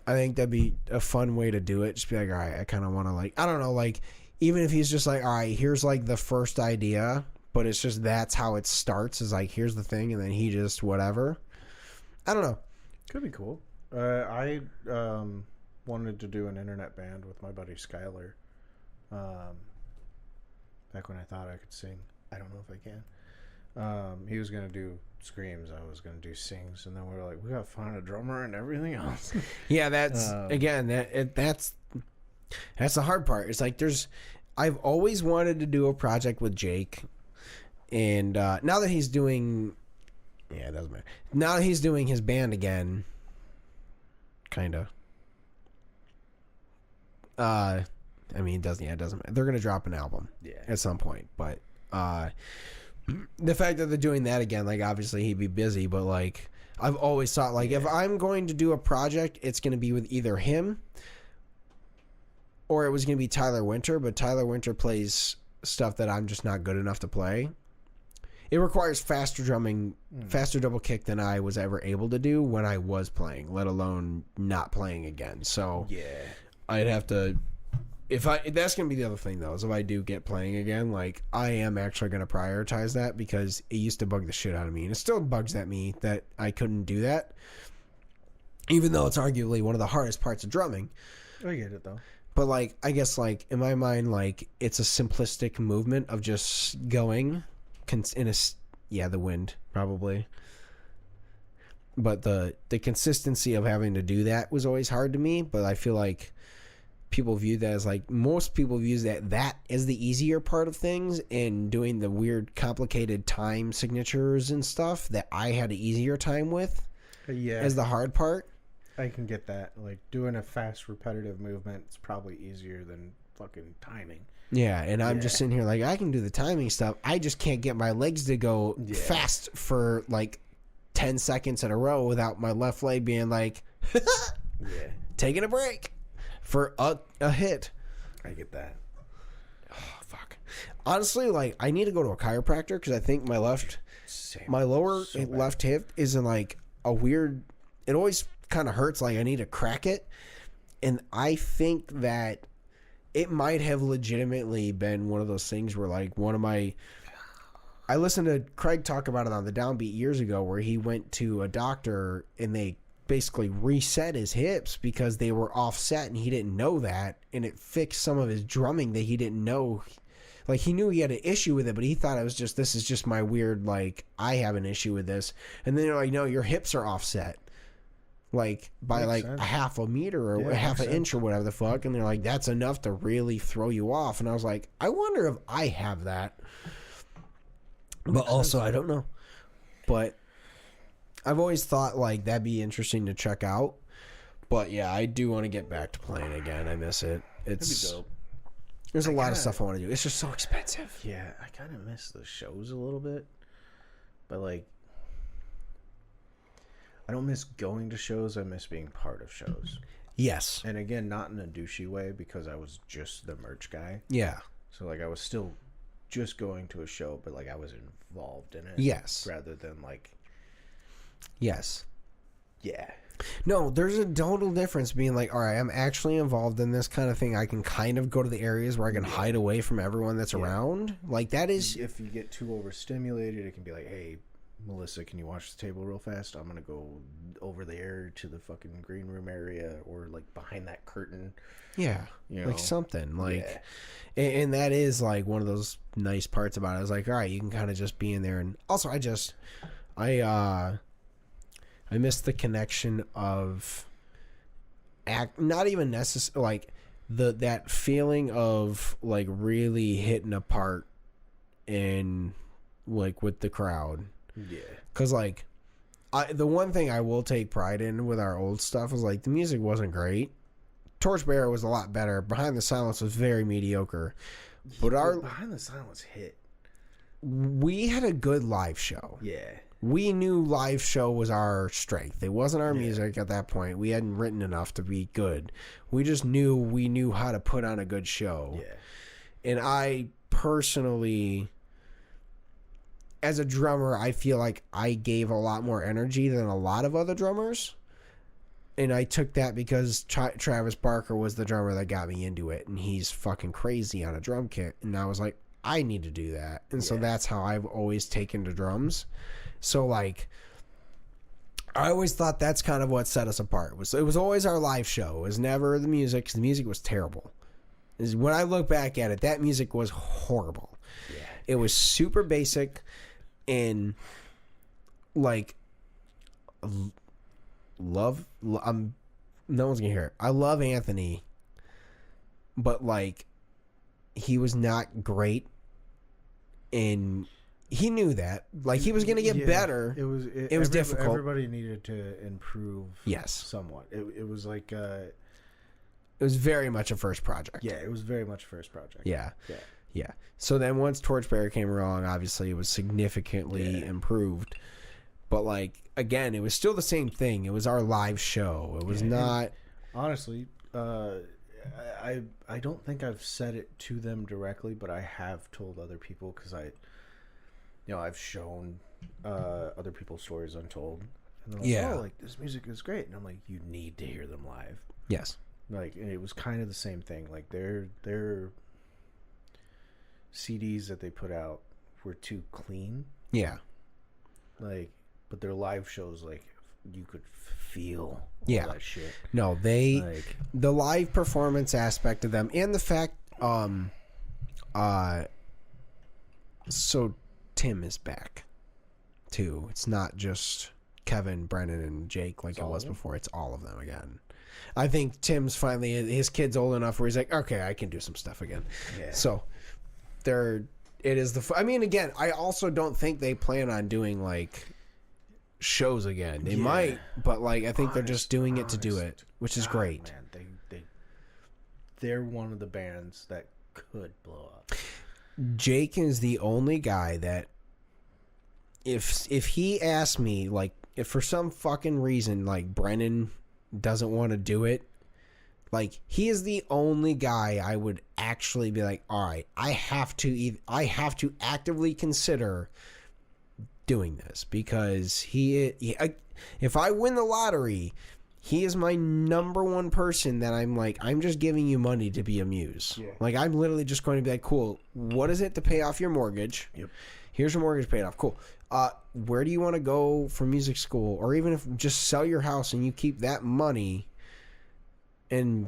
I think that'd be a fun way to do it. Just be like, all right, I kind of want to, like, I don't know, like, even if he's just like, all right, here's, like, the first idea. But it's just that's how it starts is like here's the thing and then he just whatever. I don't know. Could be cool. I wanted to do an internet band with my buddy Skylar. Back when I thought I could sing. I don't know if I can. He was gonna do screams. I was gonna do sings, and then we were like, we gotta find a drummer and everything else. Yeah, that's again that's the hard part. It's like I've always wanted to do a project with Jake. And now that he's doing, it doesn't matter. Now that he's doing his band again, kind of. I mean, it doesn't matter. They're gonna drop an album, at some point. But the fact that they're doing that again, like obviously he'd be busy, but like I've always thought, like if I'm going to do a project, it's gonna be with either him or it was gonna be Tyler Winter. But Tyler Winter plays stuff that I'm just not good enough to play. It requires faster drumming, faster double kick than I was ever able to do when I was playing, let alone not playing again. So I'd have to, that's going to be the other thing though, is if I do get playing again, like I am actually going to prioritize that because it used to bug the shit out of me. And it still bugs at me that I couldn't do that, even though it's arguably one of the hardest parts of drumming. I get it though. But like, I guess like in my mind, like it's a simplistic movement of just going the wind probably. But the consistency of having to do that was always hard to me. But I feel like people view that as like most people view that is the easier part of things, and doing the weird complicated time signatures and stuff that I had an easier time with as the hard part. I can get that. Like doing a fast repetitive movement is probably easier than fucking timing. Yeah, and I'm just sitting here like I can do the timing stuff. I just can't get my legs to go fast for like 10 seconds in a row without my left leg being like taking a break for a hit. I get that. Oh, fuck. Honestly, like I need to go to a chiropractor because I think my lower left hip is in like a weird. It always kind of hurts. Like I need to crack it, and I think that it might have legitimately been one of those things where like I listened to Craig talk about it on the Downbeat years ago, where he went to a doctor and they basically reset his hips because they were offset and he didn't know that, and it fixed some of his drumming that he didn't know. Like he knew he had an issue with it, but he thought it was just, this is just my weird, like I have an issue with this. And then they're like, no, your hips are offset. Like by like a half a meter or half an inch or whatever the fuck, and they're like, that's enough to really throw you off. And I was like, I wonder if I have that, but also I don't know. But I've always thought like that'd be interesting to check out. But yeah, I do want to get back to playing again. I miss it. It's that'd be dope. There's a lot of stuff I want to do. It's just so expensive. Yeah, I kind of miss the shows a little bit, but like. I don't miss going to shows. I miss being part of shows. Yes. And again, not in a douchey way because I was just the merch guy. Yeah. So like I was still just going to a show, but like I was involved in it. Yes. Rather than like. Yes. Yeah. No, there's a total difference being like, all right, I'm actually involved in this kind of thing. I can kind of go to the areas where I can hide away from everyone that's around. Like, that is... If you get too overstimulated, it can be like, hey, Melissa, can you watch the table real fast? I'm going to go over there to the fucking green room area or, like, behind that curtain. Yeah, you know? like something. Like, and that is, like, one of those nice parts about it. It's like, all right, you can kind of just be in there. And also, I miss the connection of not even necessarily like that feeling of like really hitting apart in like with the crowd. Yeah. Cause like the one thing I will take pride in with our old stuff is like the music wasn't great. Torchbearer was a lot better. Behind the Silence was very mediocre. But our Behind the Silence hit. We had a good live show. Yeah. We knew live show was our strength. It wasn't our music at that point. We hadn't written enough to be good. We just knew how to put on a good show. Yeah. And I personally, as a drummer, I feel like I gave a lot more energy than a lot of other drummers. And I took that because Travis Barker was the drummer that got me into it. And he's fucking crazy on a drum kit. And I was like, I need to do that. And so that's how I've always taken to drums. So, like, I always thought that's kind of what set us apart. It was always our live show. It was never the music, because the music was terrible. When I look back at it, that music was horrible. Yeah. It was super basic and, like, no one's going to hear it. I love Anthony, but, like, he was not great in... He knew that. Like, he was going to get better. It was difficult. Everybody needed to improve somewhat. It was like... it was very much a first project. Yeah, it was very much a first project. Yeah. So then once Torchbearer came along, obviously it was significantly improved. But, like, again, it was still the same thing. It was our live show. It was not... Honestly, I don't think I've said it to them directly, but I have told other people because I've shown other people's stories untold. And they're like, oh, like, this music is great. And I'm like, you need to hear them live. Yes. Like, and it was kind of the same thing. Like, their CDs that they put out were too clean. Yeah. Like, but their live shows, like, you could feel all that shit. No, the live performance aspect of them and the fact, so Tim is back too. It's not just Kevin, Brandon, and Jake like it was before. It's all of them again. I think Tim's finally, his kid's old enough where he's like, okay, I can do some stuff again. Yeah. So I mean, again, I also don't think they plan on doing like shows again. They might, but like I think they're just doing it to do it, which is great. Man, they're one of the bands that could blow up. Jake is the only guy that if he asked me, like, if for some fucking reason like Brennan doesn't want to do it, like, he is the only guy I would actually be like, all right, I have to actively consider doing this, because if I win the lottery, he is my number one person that I'm like, I'm just giving you money to be a muse. Yeah. Like, I'm literally just going to be like, cool, what is it to pay off your mortgage? Yep. Here's your mortgage paid off. Cool. Where do you want to go for music school? Or even if just sell your house and you keep that money and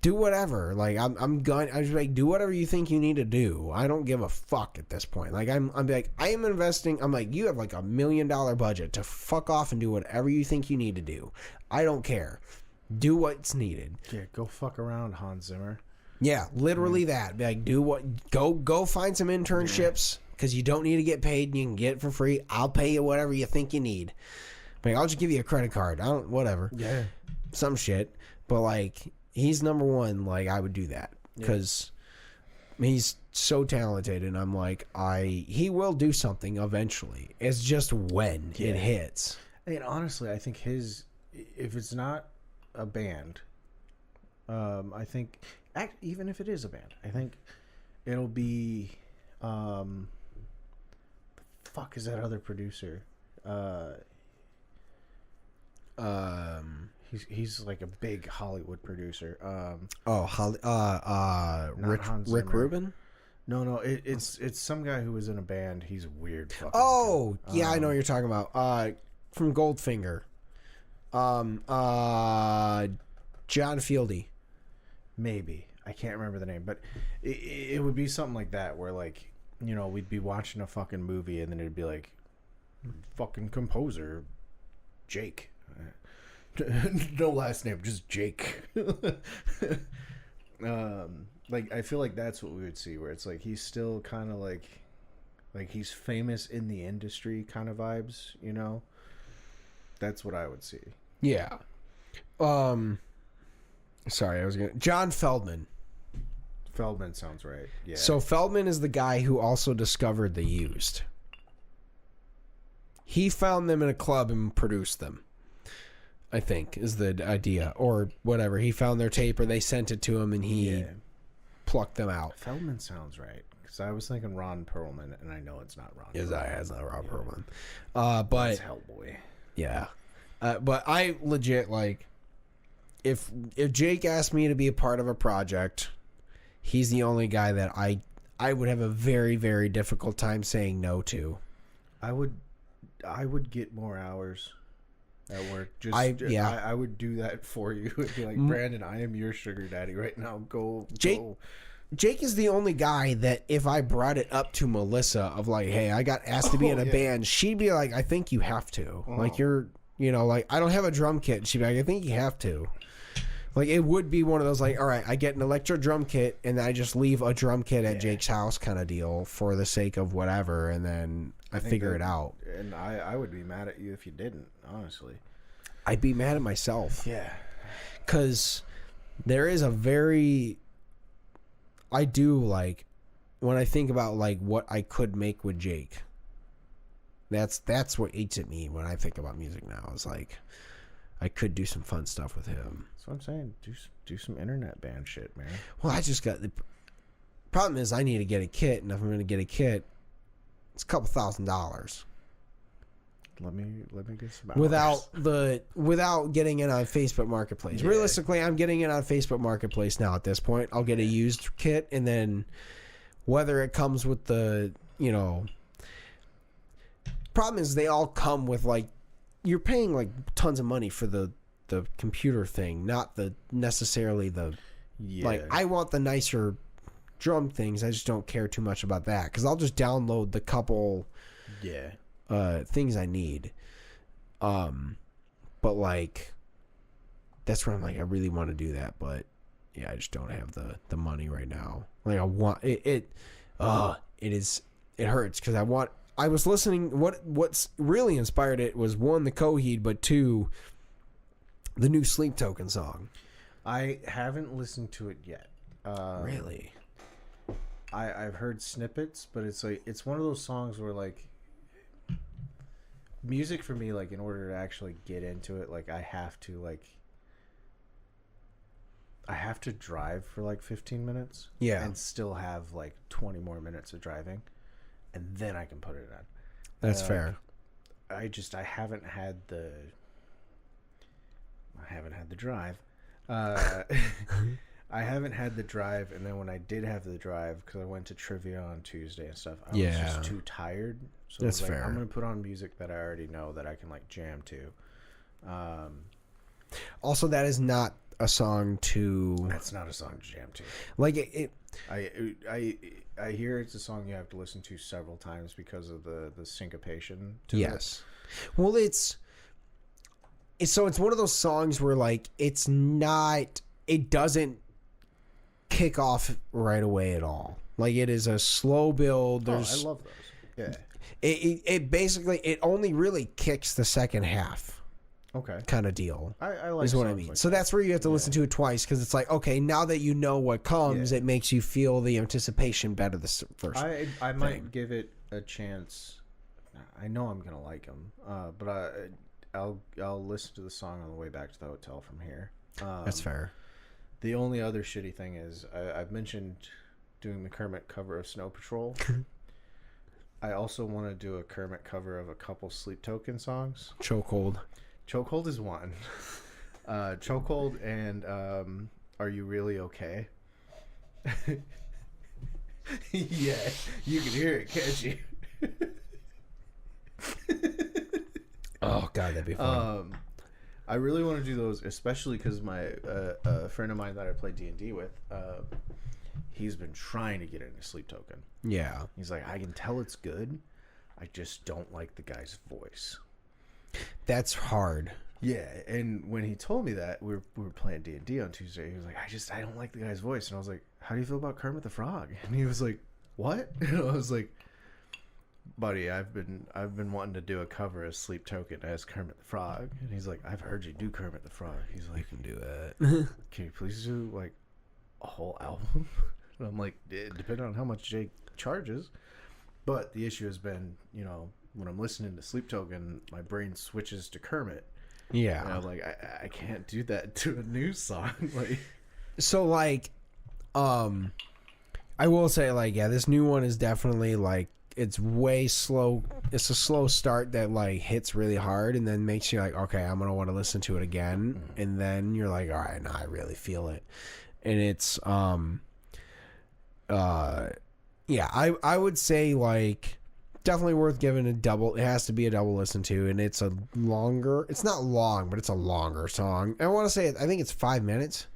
do whatever. Like, I'm just like, do whatever you think you need to do. I don't give a fuck at this point. Like, I'm like, I am investing. I'm like, you have like $1 million budget to fuck off and do whatever you think you need to do. I don't care. Do what's needed. Yeah, go fuck around, Hans Zimmer. Yeah, literally that. Like, go find some internships, because you don't need to get paid. You can get it for free. I'll pay you whatever you think you need. Like, I'll just give you a credit card. Whatever. Yeah. Some shit. But like, he's number one. Like, I would do that because he's so talented, and I'm like, he will do something eventually. It's just when it hits. I mean, honestly, I think if it's not a band, I think even if it is a band, I think it'll be the fuck is that other producer? He's like a big Hollywood producer. Rick Rubin. No, it's some guy who was in a band. He's weird. Fucking Oh, yeah, I know what you're talking about. From Goldfinger. John Fieldy. Maybe. I can't remember the name, but it would be something like that where, like, you know, we'd be watching a fucking movie and then it'd be like, fucking composer Jake. No last name, just Jake. Like, I feel like that's what we would see, where it's like he's still kind of like he's famous in the industry kind of vibes, you know? That's what I would see. Yeah. Sorry, John Feldman. Feldman sounds right. Yeah. So Feldman is the guy who also discovered the Used. He found them in a club and produced them, I think, is the idea. Or whatever. He found their tape or they sent it to him and he plucked them out. Feldman sounds right. Because I was thinking Ron Perlman, and I know it's not Ron Perlman. It's not Ron Perlman. But it's Hellboy. Yeah. But I legit, like, if Jake asked me to be a part of a project, he's the only guy that I would have a very, very difficult time saying no to. I would get more hours at work. I would do that for you. It'd be like, Brandon, I am your sugar daddy right now. Go. Jake is the only guy that if I brought it up to Melissa of like, hey, I got asked to be in a band, she'd be like, I think you have to. Like, you're, you know, like, I don't have a drum kit. She'd be like, I think you have to. Like, it would be one of those, like, all right, I get an electro drum kit, and I just leave a drum kit at Jake's house kind of deal for the sake of whatever, and then I figure it out. And I would be mad at you if you didn't, honestly. I'd be mad at myself. Yeah. Because there is a very... I do, like, when I think about, like, what I could make with Jake, that's what eats at me when I think about music now. It's like, I could do some fun stuff with him. That's what I'm saying. Do some internet band shit, man. Well, I just got... The problem is I need to get a kit, and if I'm going to get a kit, it's a couple $1,000s. Let me get some hours. Without getting it on Facebook Marketplace. Yeah. Realistically, I'm getting it on Facebook Marketplace now at this point. I'll get a used kit, and then whether it comes with the, you know... Problem is they all come with, like... You're paying, like, tons of money for the computer thing, not necessarily the... Yeah. Like, I want the nicer drum things. I just don't care too much about that. Because I'll just download the couple... Yeah. Things I need. But like, that's where I'm like, I really want to do that, but yeah, I just don't have the money right now. Like, I want it hurts because I was listening. What's really inspired it was one, the Coheed, but two, the new Sleep Token song. I haven't listened to it yet. Really? I've heard snippets, but it's like, it's one of those songs where, like, music for me, like, in order to actually get into it, like, I have to drive for like 15 minutes, and still have like 20 more minutes of driving, and then I can put it on. That's fair. I haven't had the drive. I haven't had the drive, and then when I did have the drive, because I went to trivia on Tuesday and stuff, I was just too tired. So that's fair. I'm going to put on music that I already know that I can, like, jam to. Also, that is not a song to... That's not a song to jam to. Like, I hear it's a song you have to listen to several times because of the syncopation to it. Well, it's one of those songs where, like, it doesn't kick off right away at all. Like, it is a slow build. I love those. Yeah. It basically, it only really kicks the second half. Okay. Kind of deal. I like is what I mean. Like so that's where you have to listen to it twice, because it's like, okay, now that you know what comes, it makes you feel the anticipation better the first I might give it a chance. I know I'm gonna like them, but I'll listen to the song on the way back to the hotel from here. That's fair. The only other shitty thing is I've mentioned doing the Kermit cover of Snow Patrol. I also want to do a Kermit cover of a couple Sleep Token songs. Chokehold. Chokehold is one. Chokehold and Are You Really Okay? Yeah, you can hear it, can't you? Oh God, that'd be fun. I really want to do those, especially because my a friend of mine that I play D&D with, he's been trying to get into Sleep Token. Yeah, He's like, I can tell it's good. I just don't like the guy's voice. that's hard. Yeah, and when he told me that, we were playing D&D on Tuesday. He was like, I don't like the guy's voice. And I was like, how do you feel about Kermit the Frog? And he was like, what? And I was like, buddy, I've been wanting to do a cover of Sleep Token as Kermit the Frog. And he's like, I've heard you do Kermit the Frog. He's like, You can do that. can you please do like a whole album? And I'm like, depending on how much Jake charges. But the issue has been, when I'm listening to Sleep Token, my brain switches to Kermit. Yeah. And I'm like, I can't do that to a new song. Like, So like, I will say like, yeah, this new one is definitely like, it's way slow. It's a slow start that like hits really hard and then makes you like, okay, I'm gonna want to listen to it again. And then you're like, all right, now I really feel it. And it's yeah, I would say like definitely worth giving a double. It has to be a double listen to, and it's a longer. It's not long, but it's a longer song. I want to say I think it's 5 minutes.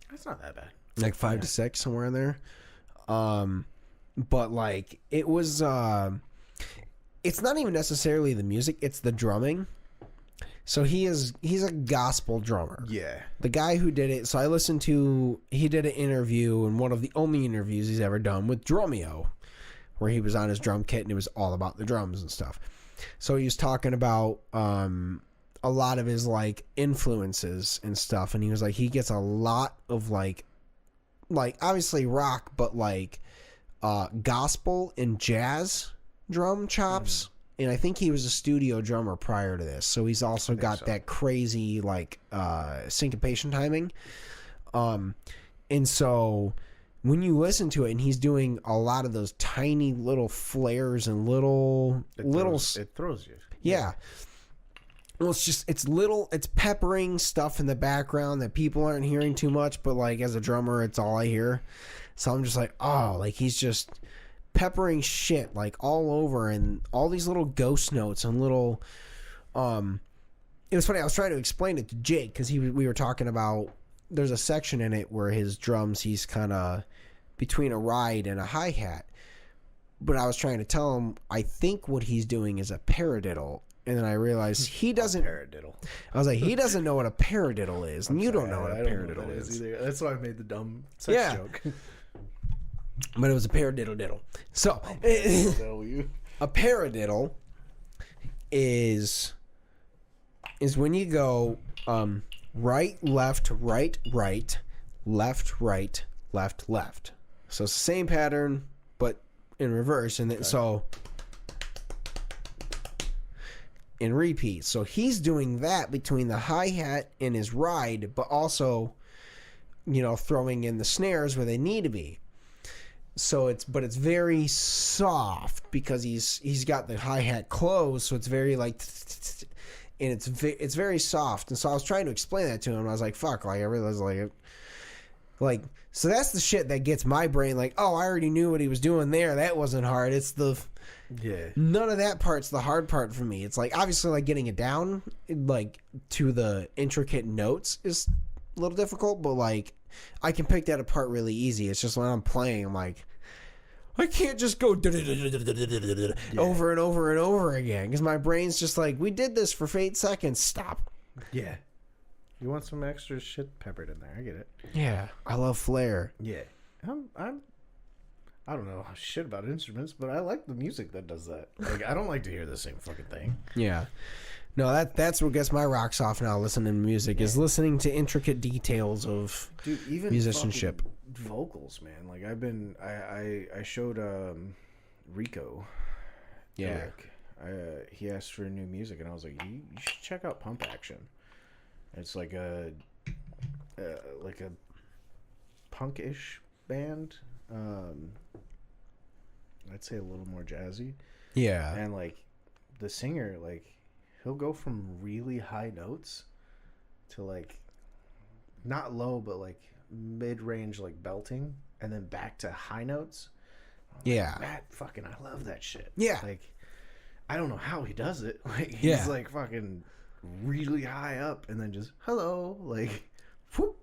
that's not that bad. Like 5 to 6, somewhere in there. But like it was it's not even necessarily the music, it's the drumming. So he's a gospel drummer. Yeah. The guy who did it, so I listened to, he did an interview, and one of the only interviews he's ever done with Drumeo, where he was on his drum kit and it was all about the drums and stuff. So he was talking about a lot of his like influences and stuff, and he was like, he gets a lot of like obviously rock, but like gospel and jazz drum chops. And I think he was a studio drummer prior to this, so he's also got that crazy like syncopation timing. And so when you listen to it, and he's doing a lot of those tiny little flares and It throws you. Yeah. Well, it's peppering stuff in the background that people aren't hearing too much, but like as a drummer, it's all I hear. So I'm just like, oh, like he's just peppering shit like all over, and all these little ghost notes and little it was funny, I was trying to explain it to Jake because we were talking about, there's a section in it where his drums, he's kind of between a ride and a hi-hat, but I was trying to tell him I think what he's doing is a paradiddle, and then I realized he doesn't. Paradiddle. I was like, he doesn't know what a paradiddle is, and you don't know what a paradiddle is either. That's why I made the dumb sex joke. But it was a paradiddle. So, a paradiddle is when you go right, left, right, right, left, right, left, left. So it's the same pattern, but in reverse. And then, so in repeat. So he's doing that between the hi-hat and his ride, but also, throwing in the snares where they need to be. So it's very soft because he's got the hi-hat closed, so it's very like, and it's very soft. And so I was trying to explain that to him. I was like, fuck, like I realized like so that's the shit that gets my brain like, oh, I already knew what he was doing there. That wasn't hard. It's none of that part's the hard part for me. It's like obviously like getting it down like to the intricate notes is a little difficult, but like I can pick that apart really easy. It's just when I'm playing, I'm like, I can't just go over and over and over again because my brain's just like, we did this for 8 seconds. Stop. Yeah. You want some extra shit peppered in there. I get it. Yeah. I love flair. Yeah. I don't know shit about instruments, but I like the music that does that. Like, I don't like to hear the same fucking thing. Yeah. No, that's what gets my rocks off now, listening to music, is listening to intricate details of even musicianship. Vocals, man. Like I showed Rico. Yeah. He asked for new music, and I was like, you should check out Pump Action. It's like a punk-ish band. I'd say a little more jazzy. Yeah. And like the singer, like he'll go from really high notes to like not low but like mid-range like belting and then back to high notes. Yeah. That fucking I love that shit. Yeah. Like I don't know how he does it. Like he's Yeah. like fucking really high up and then just hello like whoop.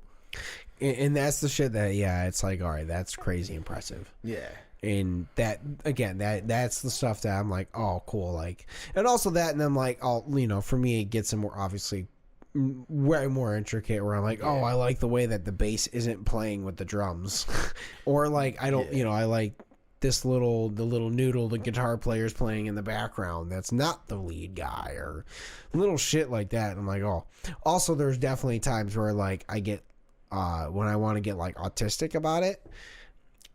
And that's the shit that, yeah, it's like, all right, that's crazy impressive. Yeah. And that, again, that's the stuff that I'm like, oh, cool. Like, and also that, and then like, oh, you know, for me, it gets more, obviously, way more intricate where I'm like, oh, I like the way that the bass isn't playing with the drums. Or like, I don't, you know, I like the little noodle the guitar player's playing in the background that's not the lead guy, or little shit like that. And I'm like, oh. Also, there's definitely times where like I get, when I want to get like autistic about it,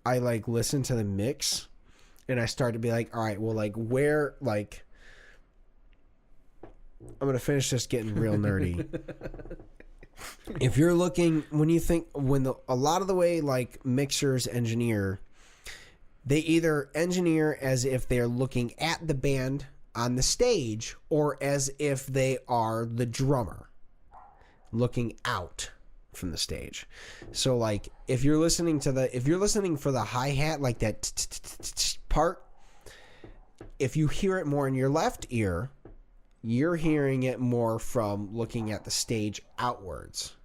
I like listen to the mix and I start to be like, all right, well, like where, like, I'm going to finish this getting real nerdy. If you're looking, a lot of the way like mixers engineer, they either engineer as if they're looking at the band on the stage or as if they are the drummer looking out from the stage. So like if you're listening for the hi-hat, like that part, if you hear it more in your left ear, you're hearing it more from looking at the stage outwards.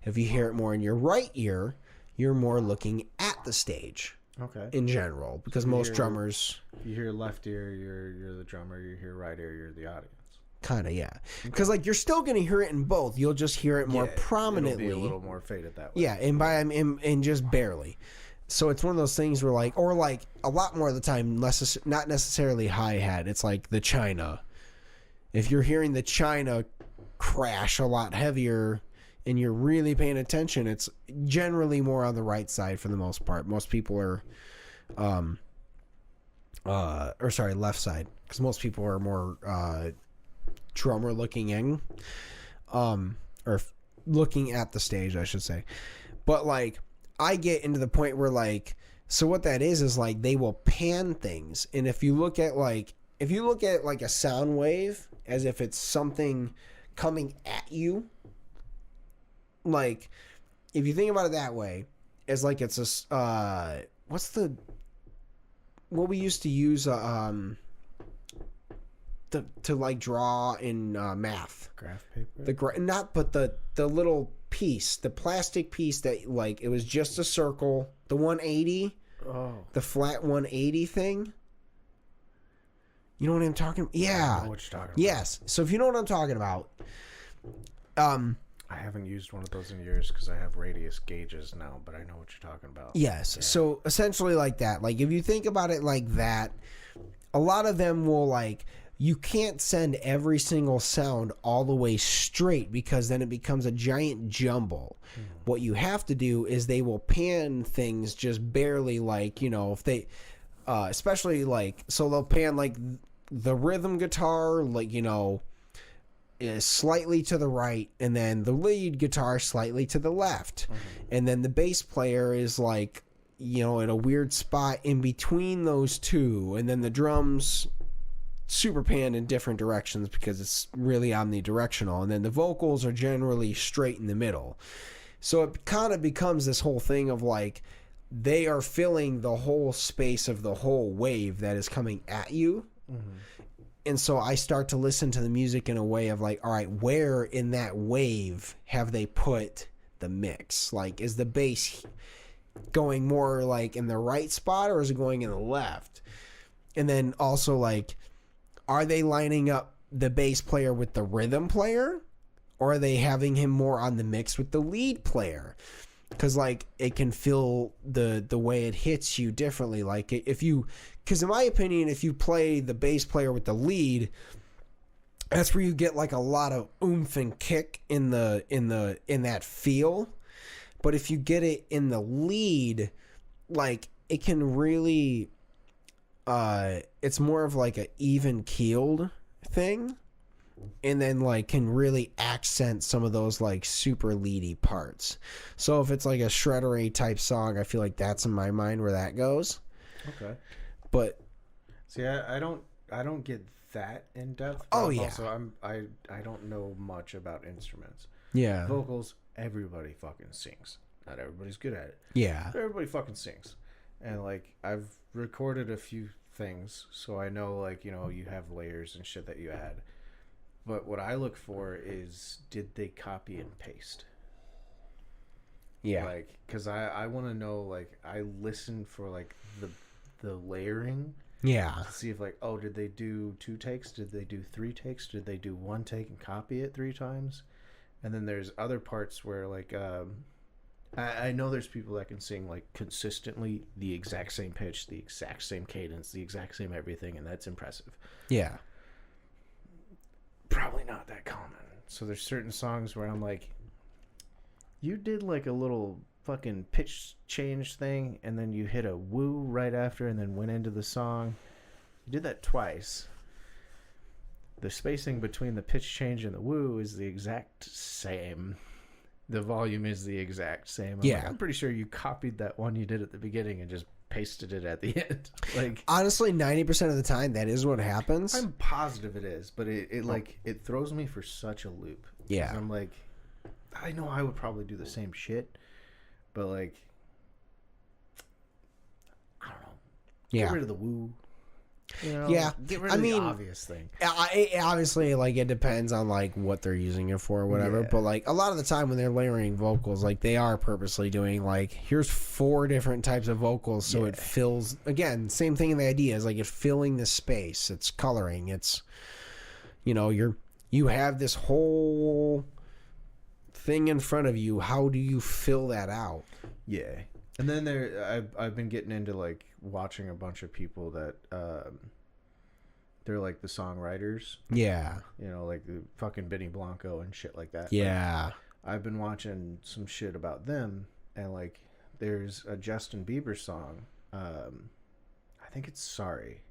If you hear it more in your right ear, you're more looking at the stage. Okay. In general, because most drummers, you hear left ear, you're the drummer. You hear right ear, you're the audience. Kind of, yeah. Because like you're still gonna hear it in both. You'll just hear it more prominently. It'll be a little more faded that way. Yeah, and just barely. So it's one of those things where like, or like a lot more of the time, not necessarily hi-hat. It's like the China. If you're hearing the China crash a lot heavier and you're really paying attention, it's generally more on the right side for the most part. Most people are, left side, because most people are more drummer looking in, or looking at the stage, I should say. But like, I get into the point where like, so what that is like they will pan things, and if you look at like a sound wave as if it's something coming at you, like if you think about it that way, as like it's a what we used to use to like draw in math, graph paper, the little piece, the plastic piece that like it was just a circle, the 180, the flat 180 thing. You know what I'm talking about? Yeah. I know what you're talking about. Yes. So if you know what I'm talking about, I haven't used one of those in years because I have radius gauges now, but I know what you're talking about. Yes. Yeah. So essentially like that. Like if you think about it like that, a lot of them will like, you can't send every single sound all the way straight because then it becomes a giant jumble. Mm. What you have to do is they will pan things just barely, like, you know, if they, especially like, so they'll pan like the rhythm guitar, like, you know, is slightly to the right, and then the lead guitar slightly to the left. Mm-hmm. And then the bass player is like, you know, in a weird spot in between those two, and then the drums super pan in different directions because it's really omnidirectional, and then the vocals are generally straight in the middle. So it kind of becomes this whole thing of like they are filling the whole space of the whole wave that is coming at you. Mm-hmm. And so I start to listen to the music in a way of like, all right, where in that wave have they put the mix? Like, is the bass going more like in the right spot, or is it going in the left? And then also like, are they lining up the bass player with the rhythm player, or are they having him more on the mix with the lead player? Because like it can feel the way it hits you differently. Like if you, because in my opinion, if you play the bass player with the lead, that's where you get like a lot of oomph and kick in that feel. But if you get it in the lead, like it can really, it's more of like a even keeled thing, and then like can really accent some of those like super leady parts. So if it's like a shreddery type song, I feel like that's in my mind where that goes. Okay. But see, I don't get that in depth. Oh, yeah. Also, I don't know much about instruments. Yeah. Vocals, everybody fucking sings. Not everybody's good at it. Yeah. But everybody fucking sings. And like I've recorded a few things, so I know like, you know, you have layers and shit that you add. But what I look for is, did they copy and paste? Yeah. Like, because I want to know, like, I listen for like the layering. Yeah. To see if like, oh, did they do 2 takes? Did they do 3 takes? Did they do 1 take and copy it 3 times? And then there's other parts where like I know there's people that can sing like consistently the exact same pitch, the exact same cadence, the exact same everything, and that's impressive. Yeah. Probably not that common. So there's certain songs where I'm like, you did like a little fucking pitch change thing, and then you hit a woo right after, and then went into the song. You did that twice. The spacing between the pitch change and the woo is the exact same. The volume is the exact same. I'm pretty sure you copied that one you did at the beginning and just pasted it at the end. Like, honestly, 90% of the time that is what happens. I'm positive it is, but it throws me for such a loop. Yeah. I'm like, I know I would probably do the same shit, but like, I don't know. Yeah. Get rid of the woo. You know, yeah, get rid of the obvious thing. Obviously, like, it depends on like what they're using it for or whatever. Yeah. But like a lot of the time when they're layering vocals, like they are purposely doing like, here's 4 different types of vocals, so it fills. Again, same thing in the idea is like it's filling the space. It's coloring. It's, you know, you have this whole thing in front of you. How do you fill that out? Yeah. And then I've been getting into like watching a bunch of people that they're like the songwriters. Yeah. You know, like the fucking Benny Blanco and shit like that. Yeah. Like, I've been watching some shit about them, and like there's a Justin Bieber song, I think it's Sorry,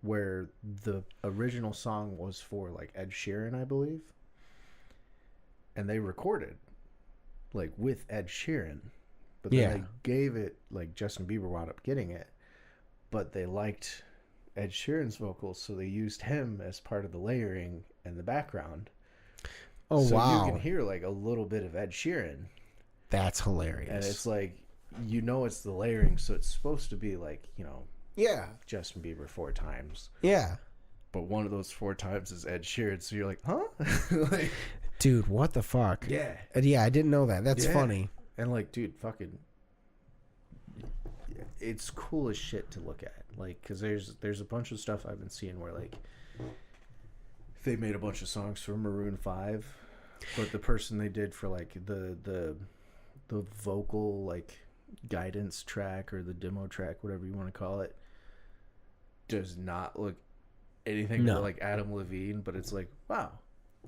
where the original song was for like Ed Sheeran, I believe. And they recorded like with Ed Sheeran, but then they gave it, like Justin Bieber wound up getting it, but they liked Ed Sheeran's vocals, so they used him as part of the layering and the background. Oh, so wow. You can hear like a little bit of Ed Sheeran. That's hilarious. And it's like, you know, it's the layering, so it's supposed to be like, you know, Justin Bieber 4 times. Yeah. But one of those 4 times is Ed Sheeran, so you're like, huh? Like, dude, what the fuck? Yeah. Yeah, I didn't know that. That's funny. And like, dude, fucking, it's cool as shit to look at. Like, because there's a bunch of stuff I've been seeing where like they made a bunch of songs for Maroon 5, but the person they did for like the vocal like guidance track or the demo track, whatever you want to call it, does not look anything like Adam Levine. But it's like, wow,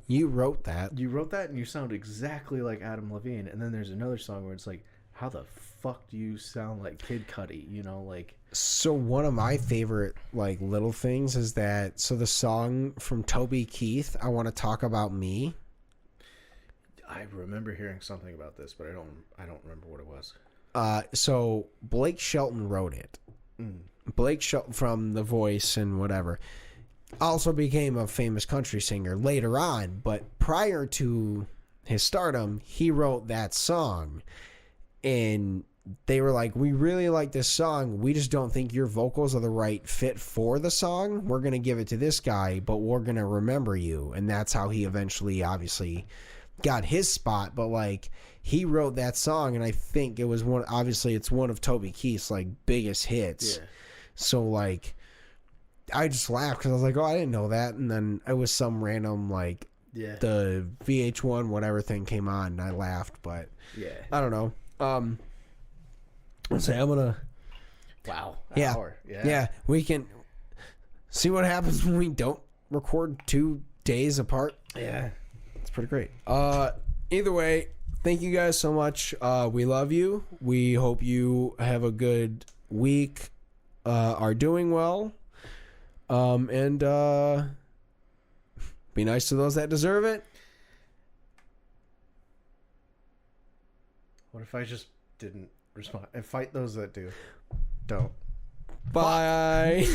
you wrote that. You wrote that, and you sound exactly like Adam Levine. And then there's another song where it's like, how the fuck do you sound like Kid Cudi? You know, like. So one of my favorite like little things is that, so the song from Toby Keith, I Want to Talk About Me. I remember hearing something about this, but I don't remember what it was. So Blake Shelton wrote it. Blake Shelton from The Voice and whatever also became a famous country singer later on, but prior to his stardom, he wrote that song. And they were like, we really like this song. We just don't think your vocals are the right fit for the song. We're going to give it to this guy, but we're going to remember you. And that's how he eventually obviously got his spot. But like, he wrote that song, and I think it was it's one of Toby Keith's like biggest hits. Yeah. So like, I just laughed because I was like, oh, I didn't know that. And then it was some random like the VH1 whatever thing came on, and I laughed. But I don't know. Let's say I'm gonna. Wow. Hour. Yeah. We can see what happens when we don't record 2 days apart. Yeah. It's pretty great. Either way, thank you guys so much. We love you. We hope you have a good week. Are doing well. And be nice to those that deserve it. What if I just didn't respond? And fight those that do. Don't. Bye.